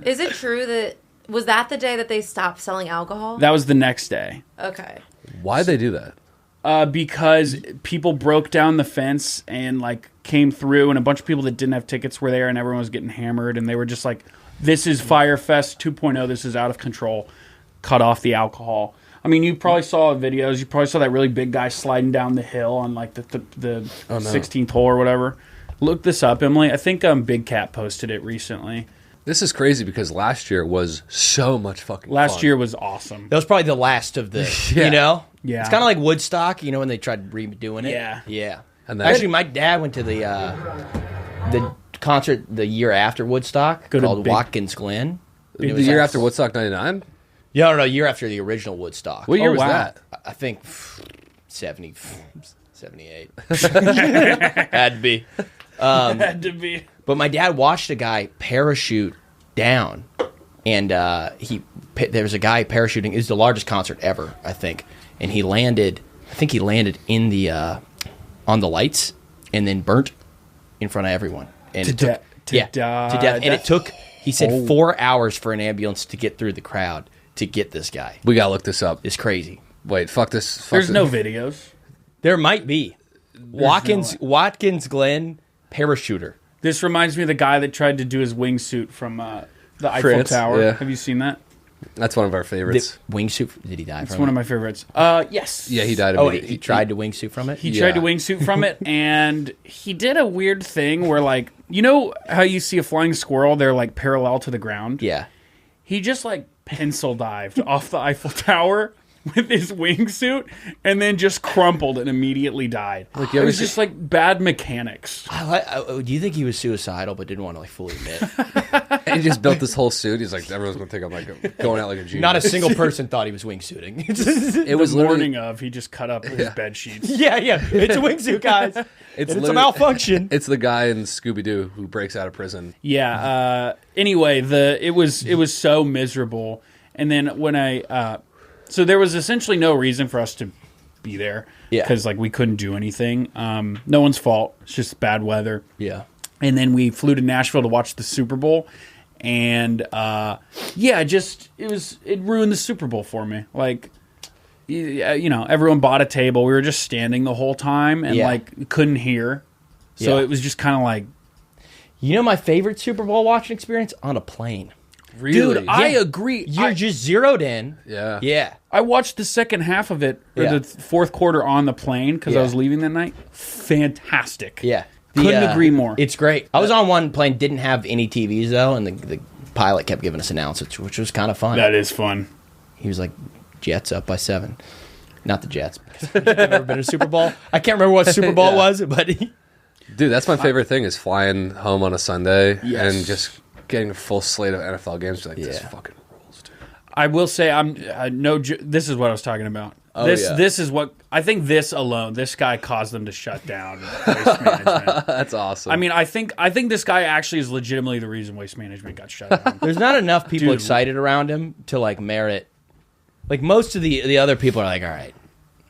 Is it true that was that the day that they stopped selling alcohol? That was the next day. Okay. Why'd they do that? Because people broke down the fence and came through, and a bunch of people that didn't have tickets were there, and everyone was getting hammered, and they were just like, "This is Firefest 2.0. This is out of control." Cut off the alcohol. I mean, you probably saw videos. You probably saw that really big guy sliding down the hill on the 16th hole or whatever. Look this up, Emily. I think Big Cat posted it recently. This is crazy because last year was so much fucking Last fun. year was awesome. That was probably the last of the, Yeah. you know? Yeah. It's kind of like Woodstock, you know, when they tried redoing it. Yeah. Yeah. And then- Actually, my dad went to the concert the year after Woodstock Go to called big- Watkins Glen. The year after Woodstock 99? Yeah, no, year after the original Woodstock. What year was wow. that? I think 78. Had to be. Had to be. But my dad watched a guy parachute down, and there was a guy parachuting. It was the largest concert ever, I think. And he landed. I think he landed in the on the lights, and then burnt in front of everyone. And it took, to death. And it took. He said 4 hours for an ambulance to get through the crowd to get this guy. We gotta look this up. It's crazy. Wait, fuck this. Fuck There's this. no videos. There might be Watkins Glen parachuter. This reminds me of the guy that tried to do his wingsuit from the Eiffel France, Tower. yeah. Have you seen that? That's one of our The favorites. wingsuit. Did he die It's from one it? of my favorites. Yes. Yeah, he died Oh, immediately. he tried to wingsuit from it? He tried to Yeah. wingsuit from it, and he did a weird thing where, like, you know how you see a flying squirrel? They're, like, parallel to the ground? Yeah. He just, like, pencil dived off the Eiffel Tower with his wingsuit and then just crumpled and immediately died. you It ever was see- just, like, bad mechanics. Do you think he was suicidal but didn't want to like fully admit? He just built this whole suit. He's like, everyone's gonna think I'm like going out like a genius. Not a single person thought he was wingsuiting. It was The literally. morning of, he just cut up his bed sheets. yeah. It's a wingsuit, guys. It's a literally- malfunction. It's the guy in Scooby Doo who breaks out of prison. Yeah. Anyway, it was so miserable, and then when so there was essentially no reason for us to be there. Yeah. Because like we couldn't do anything. No one's fault. It's just bad weather. Yeah. And then we flew to Nashville to watch the Super Bowl, and it ruined the Super Bowl for me. Like, you know, everyone bought a table. We were just standing the whole time and Yeah. like couldn't hear. So Yeah. it was just kind of like. You know my favorite Super Bowl watching experience? On a plane. Really? Dude, I agree. You're just zeroed in. Yeah. Yeah. I watched the second half of it, or Yeah. the fourth quarter on the plane because I Yeah. was leaving that night. Fantastic. Yeah. Couldn't agree more. It's great. I was on one plane, didn't have any TVs though, and the pilot kept giving us announcements, which was kind of fun. That is fun. He was like, Jets up by 7. Not the Jets. Because I've never been to a Super Bowl. I can't remember what Super Bowl Yeah. was, but Dude, that's my favorite thing is flying home on a Sunday Yes. and just getting a full slate of NFL games. Like, this Yeah. fucking rules, dude. I will say this is what I was talking about. Oh, this yeah. this is what I think. This alone, this guy caused them to shut down Waste Management. That's awesome. I mean, I think this guy actually is legitimately the reason Waste Management got shut down. there's not enough people Dude. excited around him to like merit. Like most of the other people are like, all right,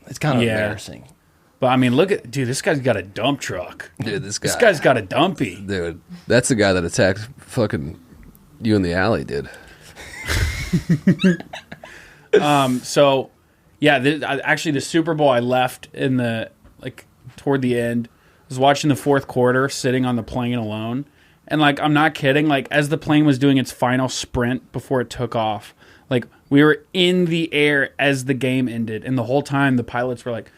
it's kind of Yeah. embarrassing. But I mean, look at this guy's got a dump truck. dude, this This guy's got a dumpy. Dude, that's the guy that attacked fucking you in the alley, dude. So, yeah, actually, the Super Bowl I left in the toward the end. I was watching the fourth quarter, sitting on the plane alone, and like I'm not kidding. Like as the plane was doing its final sprint before it took off, like we were in the air as the game ended, and the whole time the pilots were like,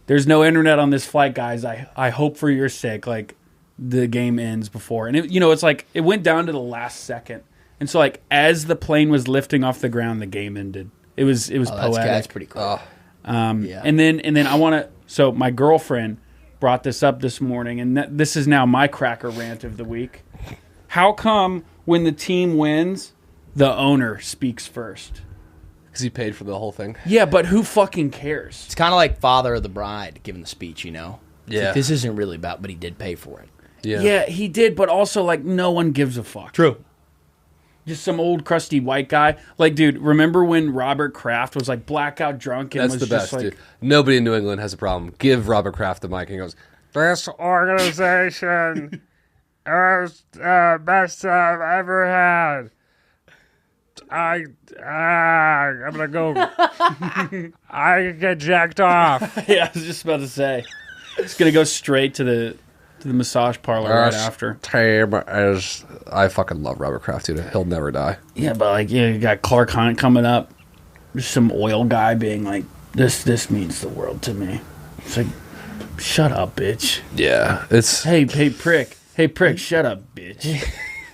"There's no internet on this flight, guys. I hope for your sake, like the game ends before." And it's like it went down to the last second, and so like as the plane was lifting off the ground, the game ended. It was poetic. That's pretty cool. Oh, Yeah. And then I want to. So my girlfriend brought this up this morning, and this is now my cracker rant of the week. How come when the team wins, the owner speaks first? because he paid for the whole thing. Yeah, but who fucking cares? It's kind of like Father of the Bride giving the speech, you know? It's Yeah. like, this isn't really about, but he did pay for it. Yeah, he did, but also like no one gives a fuck. True. Just some old crusty white guy. Like, dude, remember when Robert Kraft was like blackout drunk and That's was the just best, like, dude. Nobody in New England has a problem. Give Robert Kraft the mic and he goes, "This organization is the best I've ever had. I'm gonna go. I get jacked off. yeah, I was just about to say, it's gonna go straight to the massage parlor right after. Team is. I fucking love Robert Kraft, dude. He'll never die. Yeah, but like, you got Clark Hunt coming up. There's some oil guy being like, "This means the world to me." It's like, shut up, bitch. Yeah, it's. Hey, prick. Hey, prick, shut up, bitch.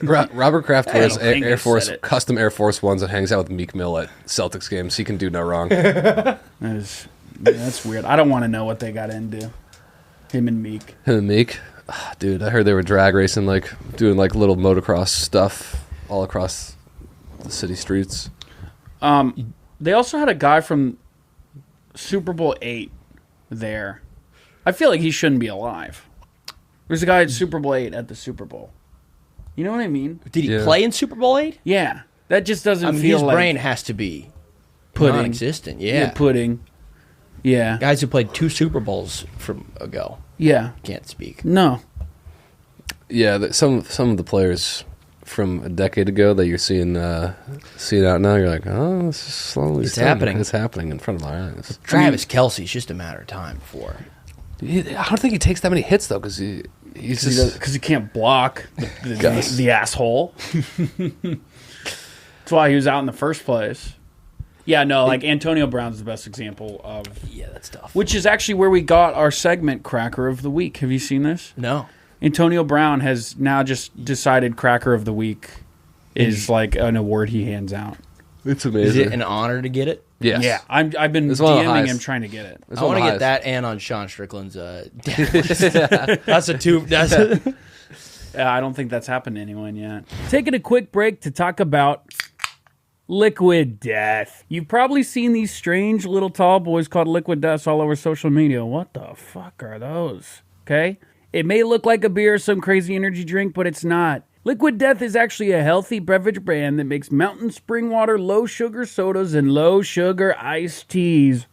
Robert Kraft wears don't think Air I Force said it. custom Air Force Ones and hangs out with Meek Mill at Celtics games. He can do no wrong. That's weird. I don't want to know what they got into. Him and Meek. Him and Meek, dude. I heard they were drag racing, like doing like little motocross stuff all across the city streets. They also had a guy from Super Bowl 8 there. I feel like he shouldn't be alive. There's a guy at Super Bowl 8 at the Super Bowl. You know what I mean? Did he play in Super Bowl 8? Yeah. That just doesn't feel his like... brain has to be pudding. non-existent. Yeah. Pudding. Yeah. Guys who played 2 Super Bowls from ago Yeah. can't speak. No. Yeah, some of the players from a decade ago that you're seeing out now, you're like, oh, this is slowly happening. It's happening in front of our eyes. Travis Kelce's just a matter of time before. I don't think he takes that many hits though, because he's just Because he can't block the asshole. That's why he was out in the first place. Yeah, no, like Antonio Brown's the best example of... Yeah, that's tough. Which is actually where we got our segment Cracker of the Week. Have you seen this? No. Antonio Brown has now just decided Cracker of the Week is like an award he hands out. it's Is amazing. it an honor to get it? Yes. Yeah, I've been It's one of the DMing highest. him trying to get it. It's I one want of to the get highest. that and on Sean Strickland's That's a two. That's I don't think that's happened to anyone yet. Taking a quick break to talk about Liquid Death. You've probably seen these strange little tall boys called Liquid Deaths all over social media. What the fuck are those? Okay? It may look like a beer or some crazy energy drink, but it's not. Liquid Death is actually a healthy beverage brand that makes mountain spring water, low sugar sodas, and low sugar iced teas.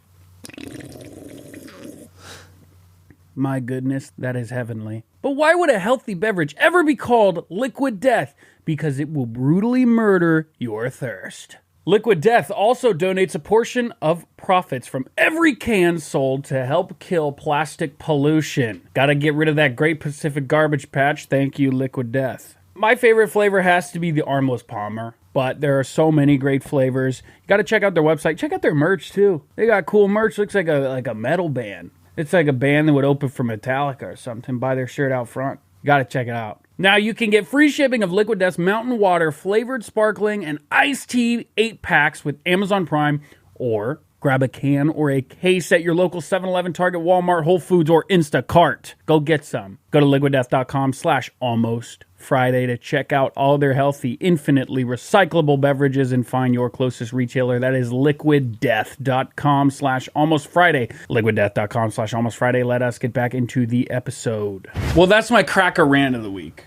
My goodness, that is heavenly. But why would a healthy beverage ever be called Liquid Death? Because it will brutally murder your thirst. Liquid Death also donates a portion of profits from every can sold to help kill plastic pollution. Gotta get rid of that Great Pacific Garbage Patch. Thank you, Liquid Death. My favorite flavor has to be the Armless Palmer, but there are so many great flavors. You gotta check out their website. Check out their merch, too. They got cool merch. Looks like a metal band. It's like a band that would open for Metallica or something. Buy their shirt out front. You gotta check it out. Now you can get free shipping of Liquid Death's Mountain Water, flavored sparkling, and iced tea 8-packs with Amazon Prime, or grab a can or a case at your local 7-Eleven, Target, Walmart, Whole Foods, or Instacart. Go get some. Go to liquiddeath.com/almostfriday to check out all their healthy, infinitely recyclable beverages and find your closest retailer. That is liquiddeath.com/almostfriday. Liquiddeath.com/almostfriday. Let us get back into the episode. Well, that's my cracker rant of the week.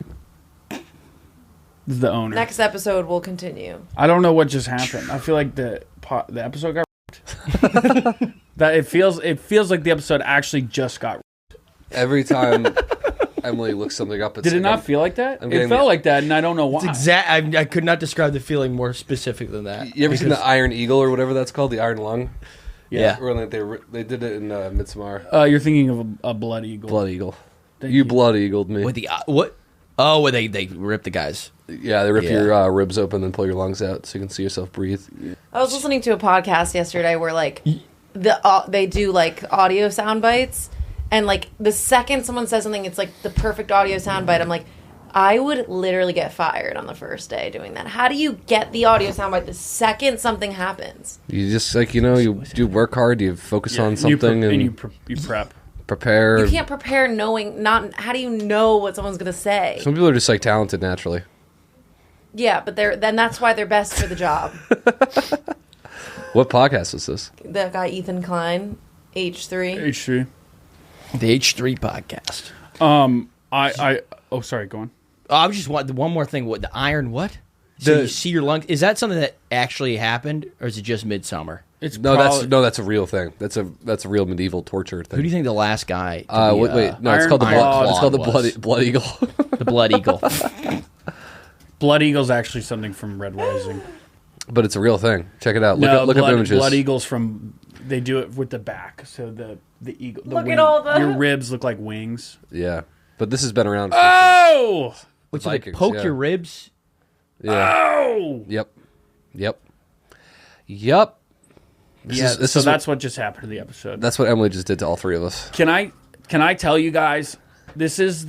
This is the owner. Next episode will continue. I don't know what just happened. I feel like the episode got that it feels like the episode actually just got. Every time Emily looks something up, it's Did it like not feel like that? I'm It getting felt like that, and I don't know why. I could not describe the feeling more specific than that. You ever seen the Iron Eagle or whatever that's called, the Iron Lung? Yeah. Where like they did it in Midsommar. You're thinking of a blood eagle. Blood Eagle. Thank You you. blood eagled me. With the what? Oh, where they rip the guys. Yeah, they rip Yeah. your ribs open and pull your lungs out so you can see yourself breathe. I was listening to a podcast yesterday where like they do like audio sound bites, and like the second someone says something, it's like the perfect audio sound bite. I'm like, I would literally get fired on the first day doing that. How do you get the audio sound bite the second something happens? You just you work hard, you focus on something, you prep. prepare. You can't prepare knowing not. How do you know what someone's gonna say? Some people are just like talented naturally. Yeah, but then that's why they're best for the job. What podcast was this? That guy Ethan Klein, H3. H3. The H3 podcast. Oh, sorry, go on. I just want one more thing. What the iron? What? So you see your lungs? Is that something that actually happened, or is it just midsummer? It's That's a real thing. That's a real medieval torture thing. Who do you think the last guy? To be, wait, no, it's Iron called the Claw it's called the was. blood eagle. the Blood Eagle. Blood Eagle's actually something from Red Rising. But it's a real thing. Check it out. Look up images. Blood Eagle's from. They do it with the back, so the eagle. Look at all the- your ribs look like wings. Yeah, but this has been around. For Oh! What's it like? Vikings, Poke yeah. your ribs. Yeah. Oh! Yep. That's what just happened to the episode. That's what Emily just did to all three of us. Can I tell you guys? This is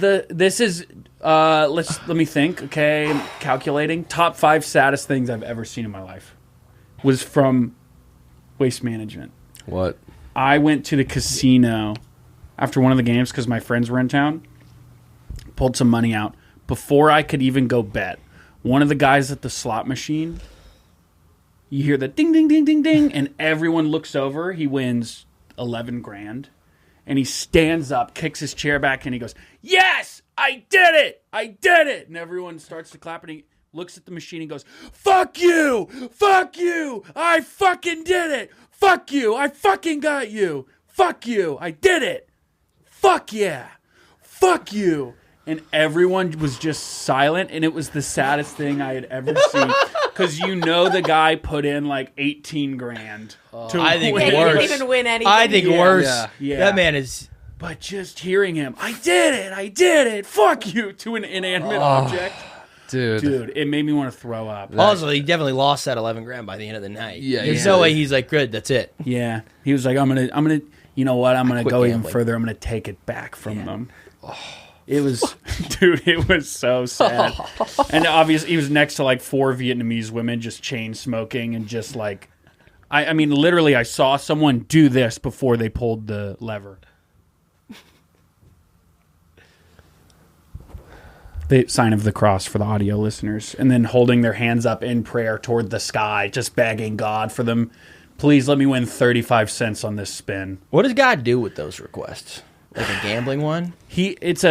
Let me think. Okay, I'm calculating. Top 5 saddest things I've ever seen in my life was from Waste Management. What? I went to the casino after one of the games because my friends were in town. Pulled some money out. Before I could even go bet, one of the guys at the slot machine, you hear the ding, ding, ding, ding, ding, and everyone looks over. He wins 11 grand. And he stands up, kicks his chair back, and he goes, "Yes, I did it! I did it!" And everyone starts to clap, and he looks at the machine and goes, "Fuck you! Fuck you! I fucking did it! Fuck you! I fucking got you! Fuck you! I did it! Fuck yeah! Fuck you!" And everyone was just silent, and it was the saddest thing I had ever seen. Because the guy put in like 18 grand. I think He worse. didn't even win anything. I think worse. Yeah. That man is. But just hearing him, I did it, fuck you, to an inanimate object. Dude, it made me want to throw up. Also, he definitely lost that 11 grand by the end of the night. Yeah, There's yeah. no way he's like, good, that's it. Yeah. He was like, I'm gonna, you know what, I'm gonna quit go even gambling. further. I'm gonna take it back from them. It was, dude, it was so sad. And obviously, he was next to like 4 Vietnamese women just chain smoking and just like, I mean, literally, I saw someone do this before they pulled the lever. The sign of the cross for the audio listeners, and then holding their hands up in prayer toward the sky, just begging God for them. Please let me win 35 cents on this spin. What does God do with those requests? Like a gambling one? It's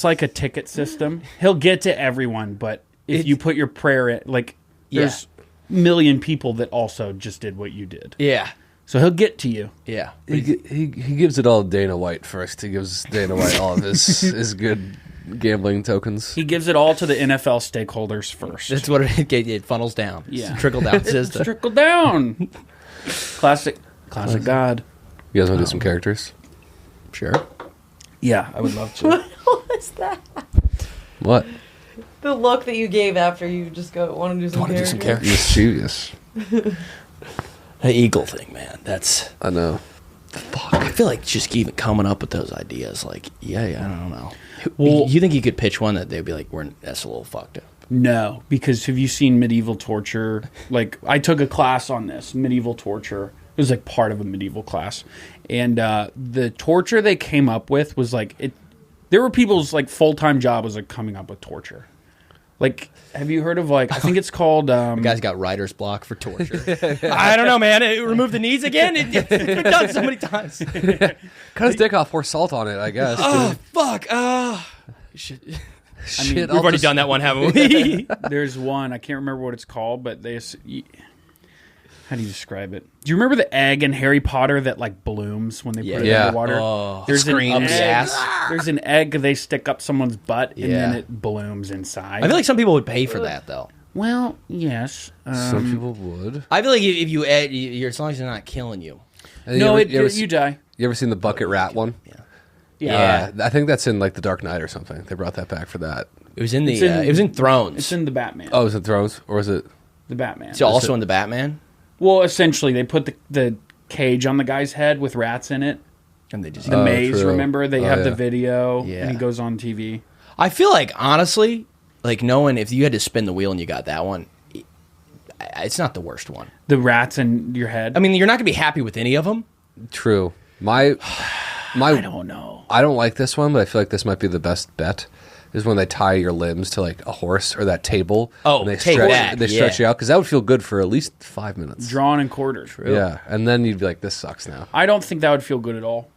like a ticket system. He'll get to everyone, but if you put your prayer in, like there's a million people that also just did what you did. Yeah. So he'll get to you. Yeah. He gives it all to Dana White first. He gives Dana White all of his good gambling tokens. He gives it all to the NFL stakeholders first. That's what it funnels down. Yeah. It's a trickle-down system. Trickle down. Classic God. You guys want to do some characters? Sure. Yeah, I would love to. What was that? What? The look that you gave after you just want to do some characters. Mischievous. The eagle thing, man. That's... I know. I feel like just even coming up with those ideas, like, I don't know. Well- you think you could pitch one that they'd be like, that's a little fucked up? No, because have you seen medieval torture? Like, I took a class on this, medieval torture. It was like part of a medieval class. And the torture they came up with was like, there were people's like full-time job was like coming up with torture. Like, have you heard of like, I think it's called... The guy's got writer's block for torture. I don't know, man. Remove the knees again? It's been done so many times. Cut his dick off, pour salt on it, I guess. Oh, fuck. Shit. Shit, We've already done that one, haven't we? There's one, I can't remember what it's called, but how do you describe it? Do you remember the egg in Harry Potter that like blooms when they put it Yeah. in the water? Oh, There's an screams. egg. Yes. There's an egg they stick up someone's butt and then Yeah. it blooms inside. I feel like some people would pay for that, though. Well, yes. Some people would. I feel like if you add, as long as they're not killing you. No, you you die. ever seen the bucket rat one? Yeah. I think that's in like the Dark Knight or something. They brought that back for that. It was in the. It's in- it was in Thrones. It's in the Batman. Oh, is it Thrones or is it? The Batman. It's also in the Batman, Well, essentially, they put the cage on the guy's head with rats in it. and they just. The maze, true. remember? They Oh, have yeah. the video, Yeah. and he goes on TV. I feel like honestly, like knowing if you had to spin the wheel and you got that one, it's not the worst one. The rats in your head. I mean, you're not gonna be happy with any of them. True. My I don't know. I don't like this one, but I feel like this might be the best bet. Is when they tie your limbs to like a horse or that table. Oh, and they take stretch, that, They stretch yeah. you out because that would feel good for at least 5 minutes. Drawn and quartered. Yeah, and then you'd be like, "This sucks now." I don't think that would feel good at all.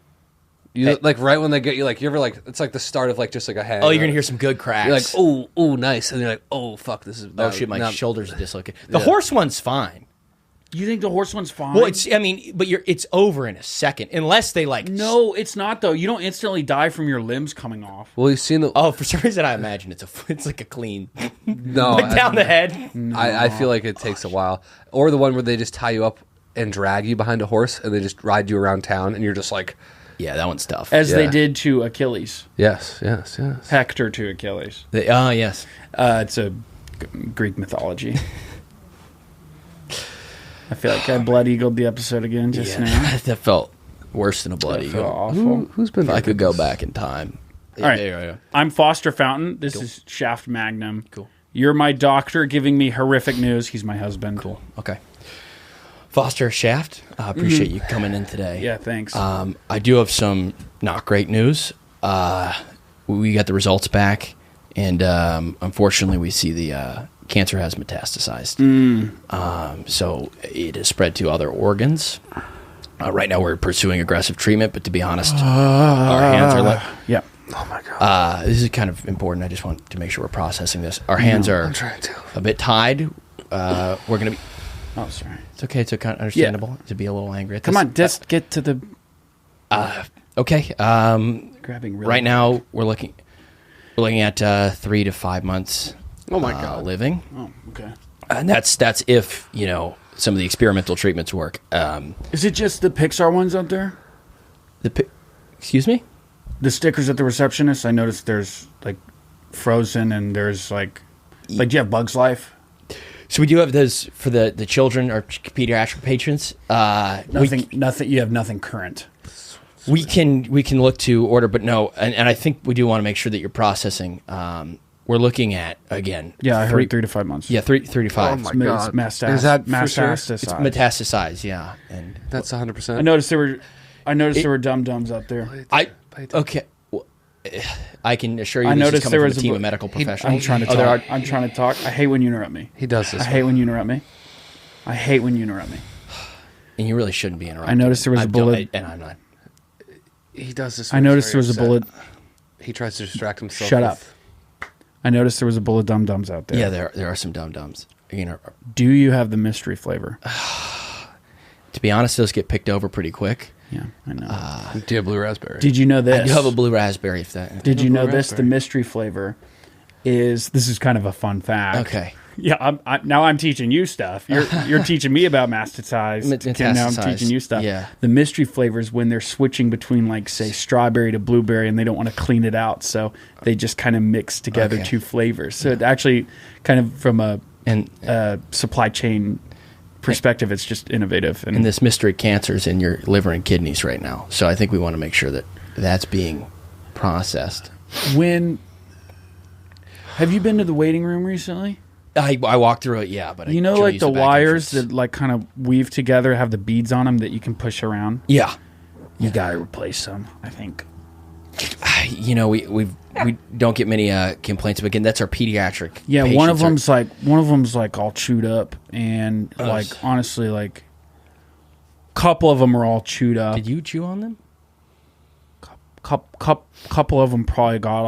You like right when they get you, like you ever like it's like the start of like just like a head. Oh, you're gonna hear some good cracks. You're like, oh, nice, and you're like, oh, fuck, this is. oh shit, my now- shoulders are dislocated. The Yeah. horse one's fine. You think the horse one's fine? Well, but it's over in a second unless they like. No, it's not though. You don't instantly die from your limbs coming off. Well, you've seen the. Oh, for some reason I imagine it's like a clean No, like down the head. I feel like it takes a while. Or the one where they just tie you up and drag you behind a horse, and they just ride you around town, and you're just like, Yeah, that one's tough. As they Yeah. did to Achilles. yes. Hector to Achilles. Yes. It's a Greek mythology. I feel like I blood eagled the episode again just now. That felt worse than a bloody That felt eagle. awful. Who's been? If I could go this? back in time, All right. Yeah. I'm Foster Fountain. This is Shaft Magnum. Cool. You're my doctor giving me horrific news. He's my husband. Cool. Okay. Foster Shaft, I appreciate you coming in today. Yeah, thanks. I do have some not great news. We got the results back, and unfortunately, we see the cancer has metastasized. So it has spread to other organs. Right now, we're pursuing aggressive treatment, but to be honest, our hands are yeah. Oh my god. this is kind of important. I just want to make sure we're processing this. Our hands are a bit tied. We're going to be... Oh, sorry. It's okay. It's kind of understandable to be a little angry at this. Come on, just get to the... Okay. Grabbing really Right now, we're looking at 3 to 5 months. Oh my god. Living, Oh, okay. and that's if some of the experimental treatments work. Is it just the Pixar ones out there? Excuse me? The stickers at the receptionist? I noticed there's, like, Frozen and there's, like, do you have Bug's Life? So we do have those for the children or pediatric patients. Nothing. You have nothing current. We can look to order, but no, and I think we do want to make sure that you're processing. We're looking at, again... Yeah, I heard 3 to 5 months. Yeah, 3 to 5. Oh my god. Is that for sure? It's metastasized, yeah. And That's 100%. I noticed there were dum-dums out there. okay. Well, I can assure you I this noticed is coming there from was a a team bo- of medical professionals. I'm trying to talk. I'm trying to talk. I hate when you interrupt me. He does this. I hate when you interrupt me. I hate when you interrupt me. And you really shouldn't be interrupted. I noticed there was a bullet. And I'm not. He does this. I noticed there was a bullet. He tries to distract himself. Shut up. I noticed there was a bullet dum-dums out there. Yeah, there are some dum-dums. Do you have the mystery flavor? To be honest, those get picked over pretty quick. Yeah, I know. Do you have blue raspberry? Did you know this? I do have a blue raspberry. If that. Did you know blue this? The raspberry. mystery flavor this is kind of a fun fact. Okay. Yeah, now I'm teaching you stuff. You're teaching me about metastasized. And now I'm Metastasized, teaching you stuff. yeah. The mystery flavors when they're switching between, like, say, strawberry to blueberry, and they don't want to clean it out, so they just kind of mix together Okay. two flavors. So it actually, kind of from a And supply chain perspective, it's just innovative. and this mystery cancer is in your liver and kidneys right now. So I think we want to make sure that that's being processed. Have you been to the waiting room recently? I walked through it, yeah, but You know, should've like used the back wires entrance. that, like, kind of weave together, have the beads on them that you can push around. Yeah. You gotta replace them, I think. We don't get many complaints, but again, that's our pediatric. Yeah, patients one of them's like all chewed up, and like Us. honestly, like couple of them are all chewed up. Did you chew on them? Couple of them probably got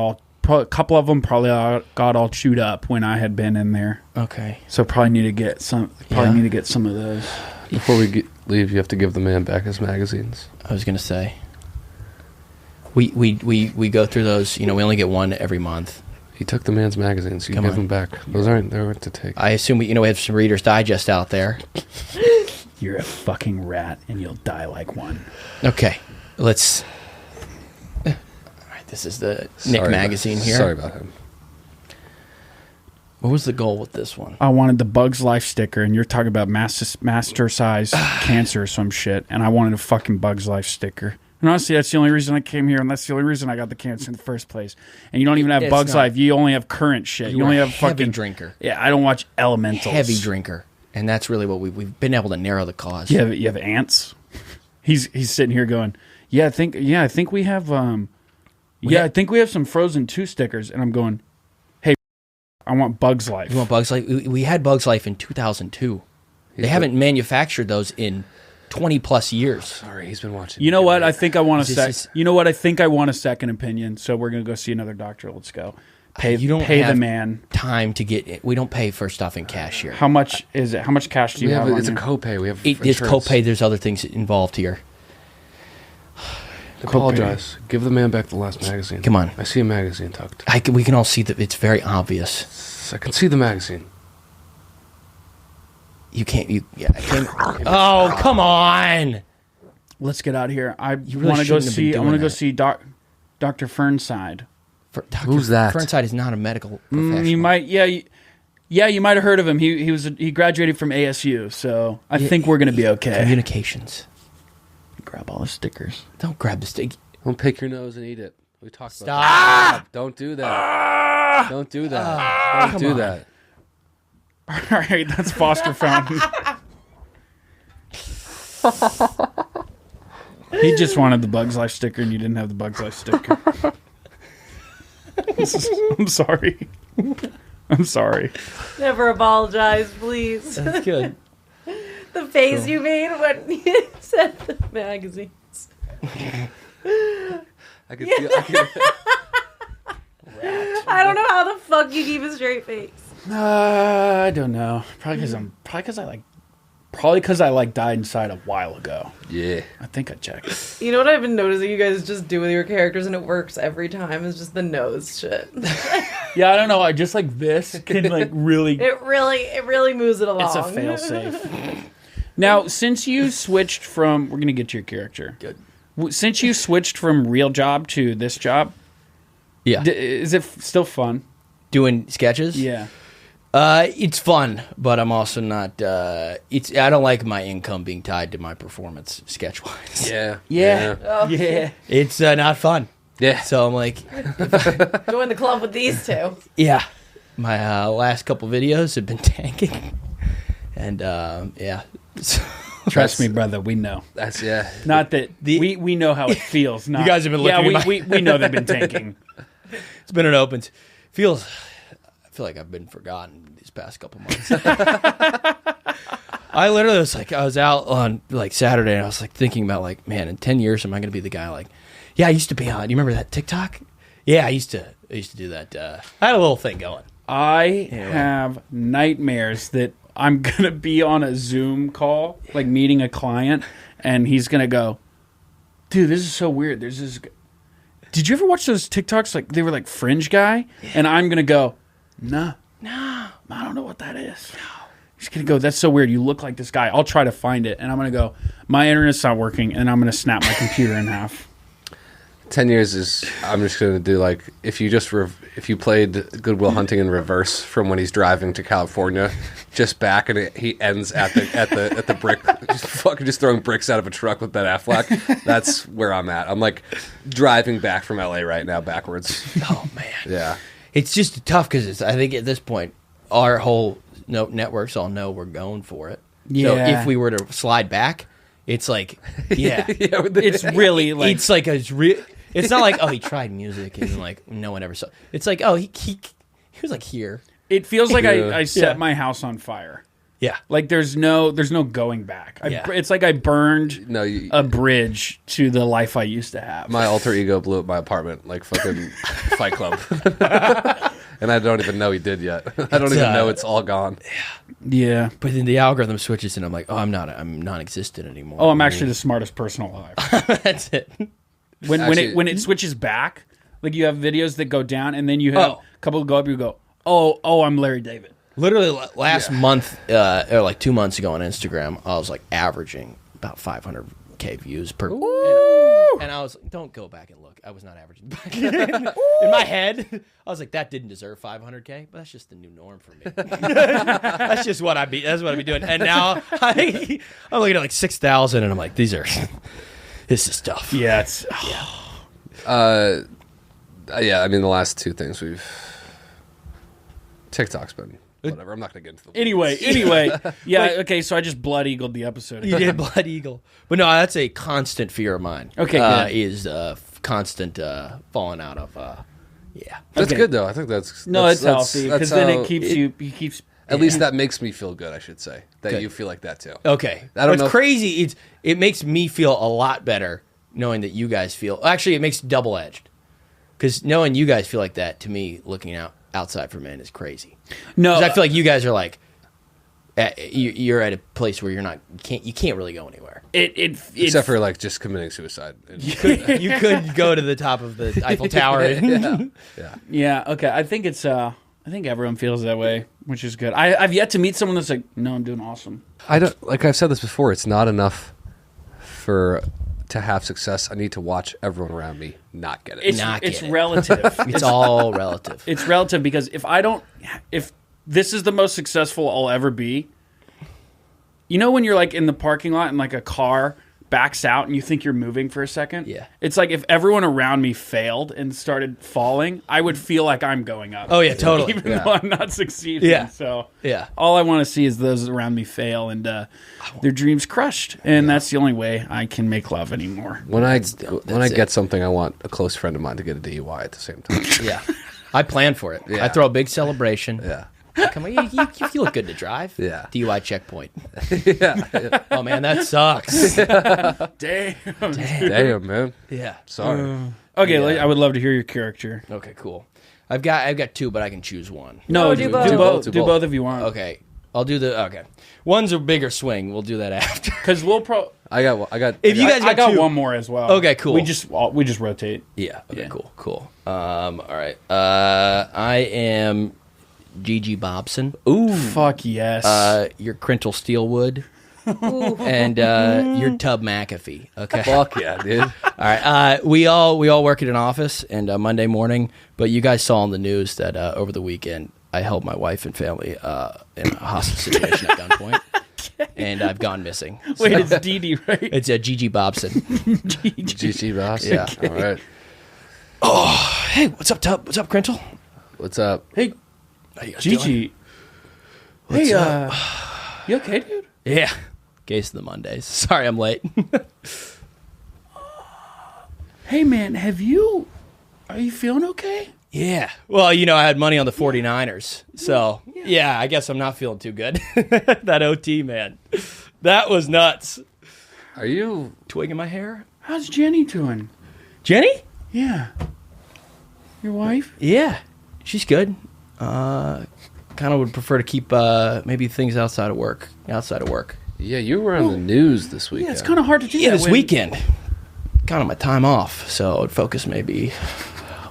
all chewed up when I had been in there. Okay. So probably need to get some. Yeah. Need to get some of those. Before we leave, you have to give the man back his magazines. I was gonna say. We go through those. We only get one every month. He took the man's magazines. You Come give on. them back. Those aren't there to take. I assume we have some Reader's Digest out there. You're a fucking rat, and you'll die like one. Okay, let's. All right, this is the Nick magazine here. Sorry about him. What was the goal with this one? I wanted the Bugs Life sticker, and you're talking about master size cancer or some shit, and I wanted a fucking Bugs Life sticker. And honestly, that's the only reason I came here, and that's the only reason I got the cancer in the first place. And you don't even have It's Bugs not- Life. You only have current shit. You only have heavy fucking drinker. Yeah, I don't watch Elementals. Heavy drinker, and that's really what we've been able to narrow the cause. You have ants. He's sitting here going, I think we have I think we have some Frozen 2 stickers, and I'm going, hey, I want Bugs Life. You want Bugs Life? We had Bugs Life in 2002. They haven't manufactured those in 20 plus years. Sorry, he's been watching. You know what? I think I want You know what? I think I want a second opinion. So we're gonna go see another doctor. Let's go. Pay You don't pay the have man. time to get it. We don't pay for stuff in cash here. How much is it? How much cash do you have? It's a on you? copay. We have It's insurance. copay. There's other things involved here. Apologize. Give the man back the last magazine. Come on. I see a magazine tucked. We can all see that it's very obvious. I can see the magazine. You can't. I can't. Oh, come on! Let's get out of here. I really want to go shouldn't have been see. I doing want to go that. see Dr. Fernside. Who's that? Fernside is not a medical professional. You might, you might have heard of him. He graduated from ASU, so I think we're gonna be okay. Communications. Grab all the stickers. Don't grab the stick. Don't pick your nose and eat it. We talked Stop. about that. Don't do that. Don't do that. Don't do that. All right, that's Foster Fountain. He just wanted the Bugs Life sticker, and you didn't have the Bugs Life sticker. I'm sorry. I'm sorry. Never apologize, please. That's good. The face you made when you said the magazines. I could feel. I don't know how the fuck you keep a straight face. I don't know. Probably because I died inside a while ago. Yeah. I think I checked. You know what I've been noticing you guys just do with your characters, and it works every time, is just the nose shit. Yeah, I don't know. I just this can really. It really moves it along. It's a fail safe. Now, since you switched from, we're gonna get to your character. Good. Since you switched from real job to this job, Yeah. is it still fun? Doing sketches? Yeah. It's fun, but I'm also not. I don't like my income being tied to my performance, sketch wise. Yeah. Yeah. Oh. Yeah. It's not fun. Yeah. So I'm like, Join the club with these two. yeah. My last couple videos have been tanking, and yeah. Trust me, brother. We know. That's Not that we know how it feels. Not, You guys have been looking Yeah, at we know they've been tanking. It's been an opens. I feel like I've been forgotten these past couple months. I literally was I was out on Saturday, and I was thinking about man, in 10 years, am I going to be the guy yeah, I used to be on. You remember that TikTok? Yeah, I used to do that. I had a little thing going. I have nightmares that I'm going to be on a Zoom call, meeting a client, and he's going to go, dude, this is so weird. There's this. Did you ever watch those TikToks? They were Fringe guy? Yeah. And I'm going to go, no, I don't know what that is. No. He's going to go, that's so weird. You look like this guy. I'll try to find it. And I'm going to go, my internet's not working, and I'm going to snap my computer in half. 10 years is. I'm just gonna do if you played Good Will Hunting in reverse from when he's driving to California, just back and he ends at the brick, just throwing bricks out of a truck with Ben Affleck. That's where I'm at. I'm driving back from LA right now backwards. Oh man, yeah. It's just tough because I think at this point our whole networks all know we're going for it. Yeah. So if we were to slide back, it's yeah, it's really It's not he tried music and no one ever saw. It's he was here. It feels like I set my house on fire. Yeah. There's no going back. It's like I burned a bridge to the life I used to have. My alter ego blew up my apartment like fucking Fight Club. And I don't even know he did yet. I don't even know it's all gone. Yeah. But then the algorithm switches and I'm I'm non-existent anymore. Oh, I'm actually the smartest person alive. That's it. When it switches back, you have videos that go down, and then you have a couple that go up. You go, oh, I'm Larry David. Literally last month, or 2 months ago on Instagram, I was averaging about 500K views per. And I was don't go back and look. I was not averaging back. In my head, I was that didn't deserve 500K, but that's just the new norm for me. That's just what I'd be doing. And now I'm looking at 6,000, and I'm these are. This is tough. Yeah, it's. Yeah, I mean, the last two things TikTok's been whatever. I'm not going to get into the Anyway. Yeah, okay, so I just blood eagled the episode. You did blood eagle. But no, that's a constant fear of mine. Okay, good. Is constant falling out of, yeah. That's good, though. I think that's healthy, because then it keeps At least that makes me feel good, I should say. That you feel like that, too. Okay. What's crazy, it makes me feel a lot better knowing that you guys feel... Actually, it makes it double-edged. Because knowing you guys feel like that, to me, looking outside for men is crazy. No. Because I feel like you guys are you're at a place where you can't really go anywhere. Except for just committing suicide. You could go to the top of the Eiffel Tower. Yeah, okay. I think it's... I think everyone feels that way, which is good. I've yet to meet someone that's no, I'm doing awesome. I don't I've said this before. It's not enough to have success. I need to watch everyone around me not get it. It's relative. It's all relative. It's relative because if this is the most successful I'll ever be, when you're in the parking lot in a car backs out and you think you're moving for a second. Yeah. It's like if everyone around me failed and started falling, I would feel like I'm going up. Oh, yeah, totally. Even though I'm not succeeding. Yeah. So Yeah. all I want to see is those around me fail and their dreams crushed. And that's the only way I can make love anymore. When I it. get something, I want a close friend of mine to get a DUI at the same time. Yeah. I plan for it. Yeah. I throw a big celebration. Yeah. Come on, you look good to drive. Yeah. DUI checkpoint. Yeah. Oh, man, that sucks. Damn, man. Yeah. Sorry. Okay, I would love to hear your character. Okay, cool. I've got 2, but I can choose one. No, do do both. both. Do Do both. both if you want. Okay. I'll do the okay. One's a bigger swing. We'll do that after. Because we'll I got. If you guys I got 2. one more as well. Okay, cool. We just rotate. Yeah. Okay. Yeah. Cool. All right. I am Gigi Bobson. Ooh, fuck yes. You're Crintle Steelwood. And you're Tub McAfee. Okay. Fuck yeah, dude. All right. We all work at an office, and Monday morning. But you guys saw on the news that over the weekend I held my wife and family in a hostage situation at gunpoint, and I've gone missing. Wait, So- it's Dee Dee, right? It's Gigi Bobson. GG boss. Yeah. All right. Hey, what's up, Tub? What's up, Crintle? What's up? Hey, How you guys doing? Gigi. What's Hey, up? you okay, dude? Yeah. Case of the Mondays. Sorry, I'm late. Hey, man, are you feeling okay? Yeah. Well, I had money on the 49ers. So, yeah, I guess I'm not feeling too good. That OT, man. That was nuts. Are you? Twig in my hair? How's Jenny doing? Jenny? Yeah. Your wife? Yeah. She's good. Kind of would prefer to keep maybe things outside of work. Yeah, you were on the news this weekend. Yeah, it's kind of hard to do Yeah, that this when- weekend. Kind of my time off. So I would focus maybe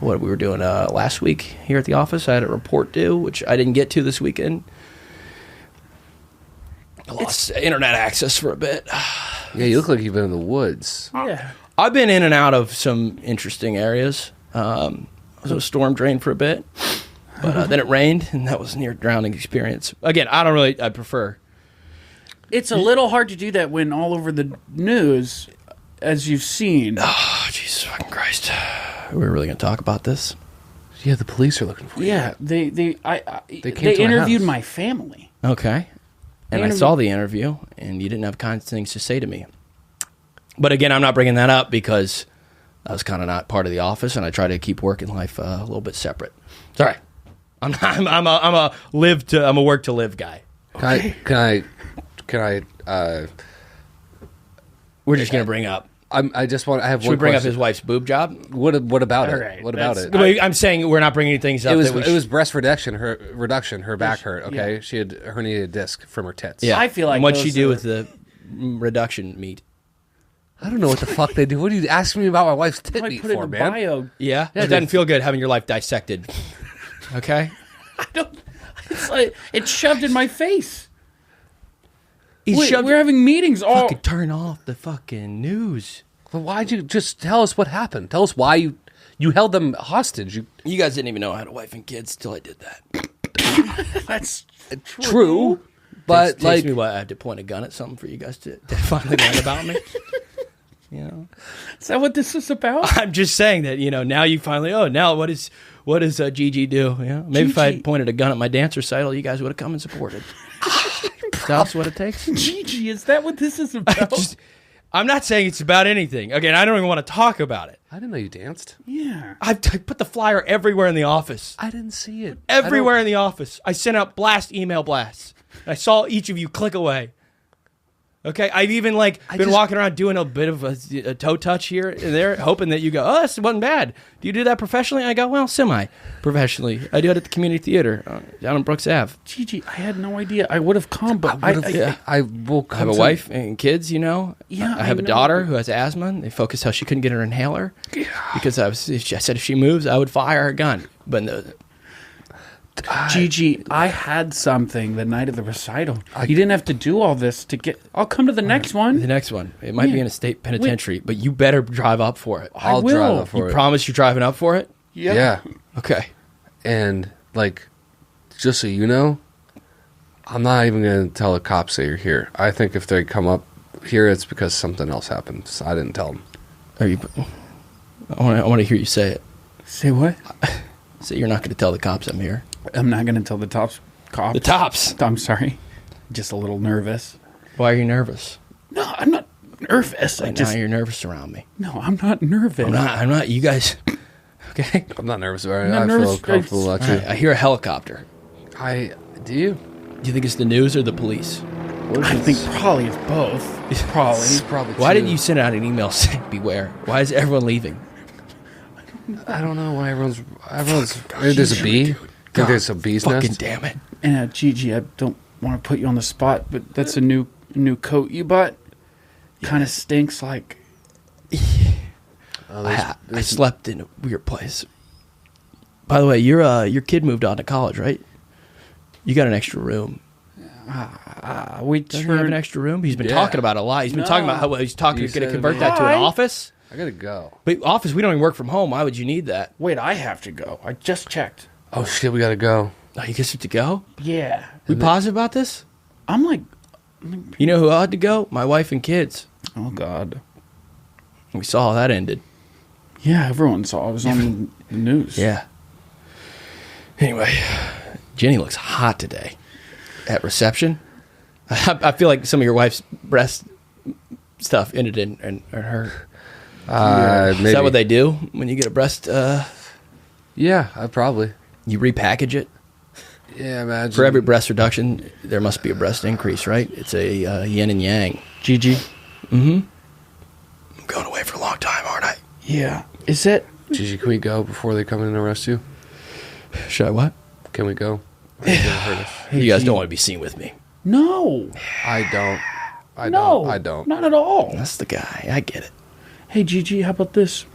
what we were doing last week here at the office. I had a report due, which I didn't get to this weekend. I lost internet access for a bit. Yeah, you look like you've been in the woods. Yeah. I've been in and out of some interesting areas. I was a storm drain for a bit, but then it rained, and that was a near drowning experience. Again, I prefer. It's a little hard to do that when all over the news, as you've seen. Oh, Jesus fucking Christ. We're really going to talk about this? Yeah, the police are looking for you. Yeah, they came they to my interviewed house. my family. Okay. And I saw the interview, and you didn't have kind things to say to me. But again, I'm not bringing that up because I was kind of not part of the office, and I try to keep work and life a little bit separate. Sorry, I'm a work to live guy. Can I? We're just gonna bring up. I just want. I have Should one we bring up question. his wife's boob job? What about All it? right, What about it? Wait, I'm saying we're not bringing things up. It was that we it was breast reduction. Her back hurt. Okay, yeah. she had herniated disc from her tits. Yeah. I feel like And what'd she those do are- with the reduction meat? I don't know what the fuck they do. What are you asking me about my wife's tit I meat put it for, in man? bio. Yeah, Yeah, it doesn't feel good having your life dissected. Okay. It's like it's shoved in my face. He's We're having meetings all. Fucking turn off the fucking news. Well, why'd you just tell us what happened? Tell us why you held them hostage. You guys didn't even know I had a wife and kids till I did that. That's True, but Takes like me what I had to point a gun at something for you guys to finally learn about me. You know, Is that what this is about? I'm just saying that now you finally. Oh, now what does Gigi do? Maybe if I had Gigi. pointed a gun at my dance recital, you guys would have come and supported. That's what it takes. Gigi, is that what this is about? I'm not saying it's about anything. Again, I don't even want to talk about it. I didn't know you danced. Yeah. I put the flyer everywhere in the office. I didn't see it. Everywhere in the office. I sent out email blasts. I saw each of you click away. Okay, I've even been walking around doing a bit of a toe touch here and there, hoping that you go, oh, this wasn't bad. Do you do that professionally? I go, well, semi-professionally. I do it at the community theater down on Brooks Ave. Gigi, I had no idea. I would have come, but I will I have a come wife and kids, Yeah, I have I a know. daughter who has asthma. And they focused how she couldn't get her inhaler because I said if she moves, I would fire her gun. But Gigi, I had something the night of the recital. You didn't have to do all this to get. I'll come to the next the one. next one, it might be Yeah. in a state penitentiary, but you better drive up for it. I'll will. drive up for You it. promise you're driving up for it? Yep. Yeah, Okay. and just so you know, I'm not even going to tell the cops that you're here. I think if they come up here it's because something else happened. So I didn't tell him. Are you? I want to hear you say it. Say what? So you're not going to tell the cops I'm here. I'm not going to tell the cops. The tops. I'm sorry. Just a little nervous. Why are you nervous? No, I'm not nervous. Now you're nervous around me. No, I'm not nervous. I'm not. You guys. Okay. I'm not nervous about it. I'm not I nervous. feel comfortable actually. Right, I hear a helicopter. Do you? Do you think it's the news or the police? I think probably it's both. Probably. It's probably Why two. didn't you send out an email saying beware? Why is everyone leaving? I don't know why everyone's. Maybe there's a bee. Think there's a bee's Fucking nest. damn it. And Gigi, I don't want to put you on the spot, but that's a new coat you bought. Kind of stinks like. I slept in a weird place. By the way, your kid moved on to college, right? You got an extra room. We Doesn't he have an extra room? He's been talking about it a lot. He's been talking about how he's going to said convert it. that to an office. I gotta go. But office, we don't even work from home. Why would you need that? Wait, I have to go. I just checked. Oh shit, we gotta go. Oh, you guys have to go? Yeah. We positive about this? I'm like, You know who ought to go? My wife and kids. oh God. We saw how that ended. Yeah, everyone saw. It was on the news. Yeah. Anyway, Jenny looks hot today at reception. I feel like some of your wife's breast stuff ended in her. Maybe. Is that what they do when you get a breast? Yeah, I probably. You repackage it? Yeah, imagine. For every breast reduction, there must be a breast increase, right? It's a yin and yang. Gigi. I'm going away for a long time, aren't I? Yeah. Is it? Gigi, can we go before they come in and arrest you? Should I what? Can we go? Are you gonna hurt us? You guys don't want to be seen with me. No. I don't. I don't. Not at all. That's the guy. I get it. Hey, Gigi, how about this?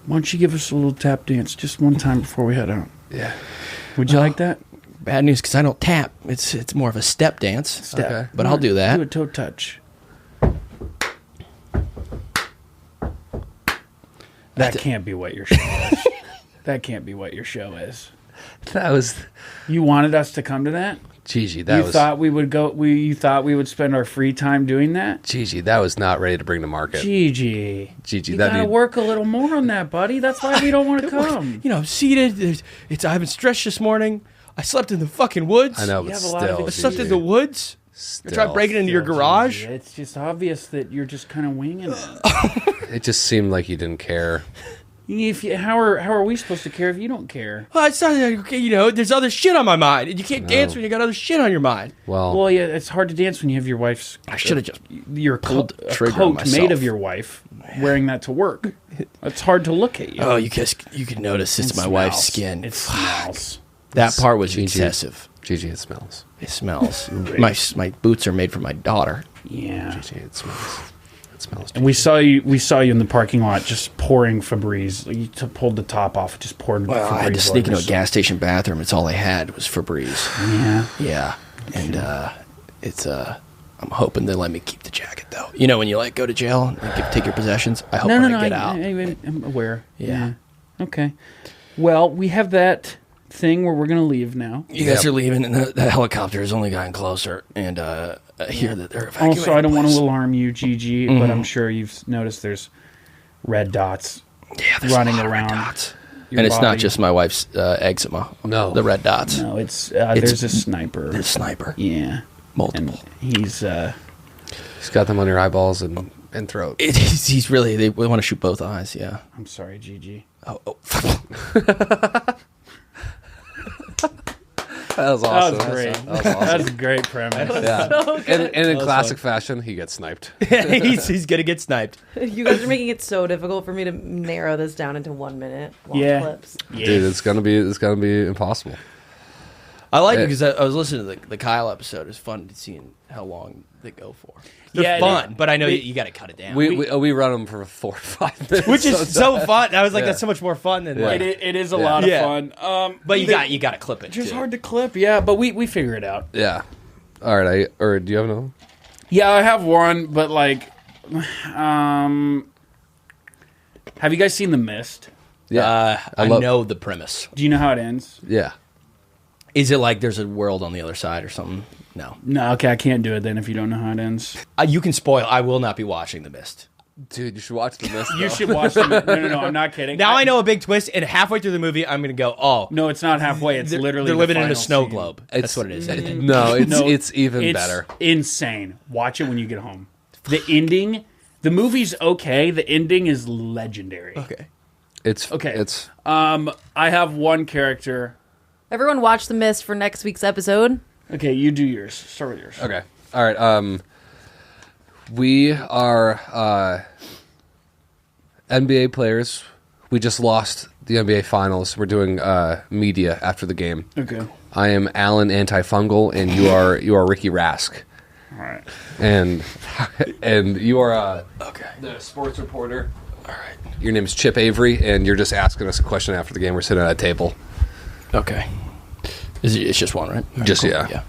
Why don't you give us a little tap dance just one time before we head out? Yeah. Would you like that? Bad news because I don't tap. It's more of a step dance. Step. Okay. But I'll do that. Do a toe touch. That can't be what your show is. That can't be what your show is. That was You wanted us to come to that? Gigi. You thought we would go? You thought we would spend our free time doing that? Gigi. That was not ready to bring to market. Gigi, Gigi, you that gotta need- work a little more on that, buddy. That's why we don't want to come. You know, I'm seated. I haven't stretched this morning. I slept in the fucking woods. I know, You but have a lot of still. I slept in Gigi. the woods. I tried breaking into your garage. Gigi, it's just obvious that you're just kind of winging it. It just seemed like you didn't care. How are we supposed to care if you don't care? Oh, it's not okay. You know, there's other shit on my mind. You can't dance when you got other shit on your mind. Well, Yeah, it's hard to dance when you have your wife's. I should have just Your pulled coat, the a trigger on coat myself. made of your wife, wearing that to work. It's hard to look at you. Oh, you can notice it's It my wife's smells. skin. It smells. That part was Gigi. excessive. Gigi, it smells. It smells. my boots are made for my daughter. Yeah. Gigi, it smells. It smells. And we saw you in the parking lot just pouring Febreze. Like, you pulled the top off, just poured Well, Febreze. I had to sneak into a over. gas station bathroom. It's all they had was Febreze. Yeah. Yeah, and it's I'm hoping they let me keep the jacket though. You know when you go to jail and take your possessions. I hope when I get out. I'm aware. Yeah. Okay. Well, we have that thing where we're gonna leave now. You guys are leaving, and the helicopter has only gotten closer. And I hear that they're evacuating. Also, I don't the want to place. alarm you, Gigi, but I'm sure you've noticed there's red dots. Yeah, there's running a lot of around red dots. your And it's not body. just my wife's eczema. No. the red dots. No, it's there's a sniper. There's a sniper. Yeah, Multiple. and he's He's got them on your eyeballs and throat. He's really. They want to shoot both eyes. Yeah. I'm sorry, Gigi. Oh. That was That awesome. was great. That was awesome. That's a great premise. Yeah. And in classic fashion, he gets sniped. he's gonna get sniped. You guys are making it so difficult for me to narrow this down into 1 minute long Yeah. clips. Yeah. Dude, it's gonna be impossible. I like it because I was listening to the Kyle episode. It's fun seeing how long they go for. They're Yeah, fun, but I know you got to cut it down. We run them for 4 or 5 minutes, Which is so fun. I was like, Yeah. that's so much more fun than Yeah. like. It is a Yeah. lot of Yeah. fun. But you got to clip it. just too. hard to clip. Yeah, but we figure it out. Yeah. All right. Or do you have another? Yeah, I have one, but have you guys seen The Mist? Yeah. I love- know the premise. Do you know how it ends? Yeah. Is it like there's a world on the other side or something? No. No, okay, I can't do it then if you don't know how it ends. You can spoil. I will not be watching The Mist. Dude, you should watch The Mist. You should watch them. No, I'm not kidding. Now I know a big twist, and halfway through the movie, I'm going to go, oh. No, it's not halfway. It's literally they're living in a final snow scene. globe. That's what it is. No, it's even better. Insane. Watch it when you get home. The ending, the movie's okay. The ending is legendary. Okay. It's Okay. It's I have one character. Everyone watch The Mist for next week's episode. Okay, you do yours. Start with yours. okay. All right. We are NBA players. We just lost the NBA Finals. We're doing media after the game. Okay. I am Alan Antifungal, and you are Ricky Rask. All right. And you are Okay. the sports reporter. All right. Your name is Chip Avery, and you're just asking us a question after the game. We're sitting at a table. Okay. It's just one, right? Just, Cool. yeah.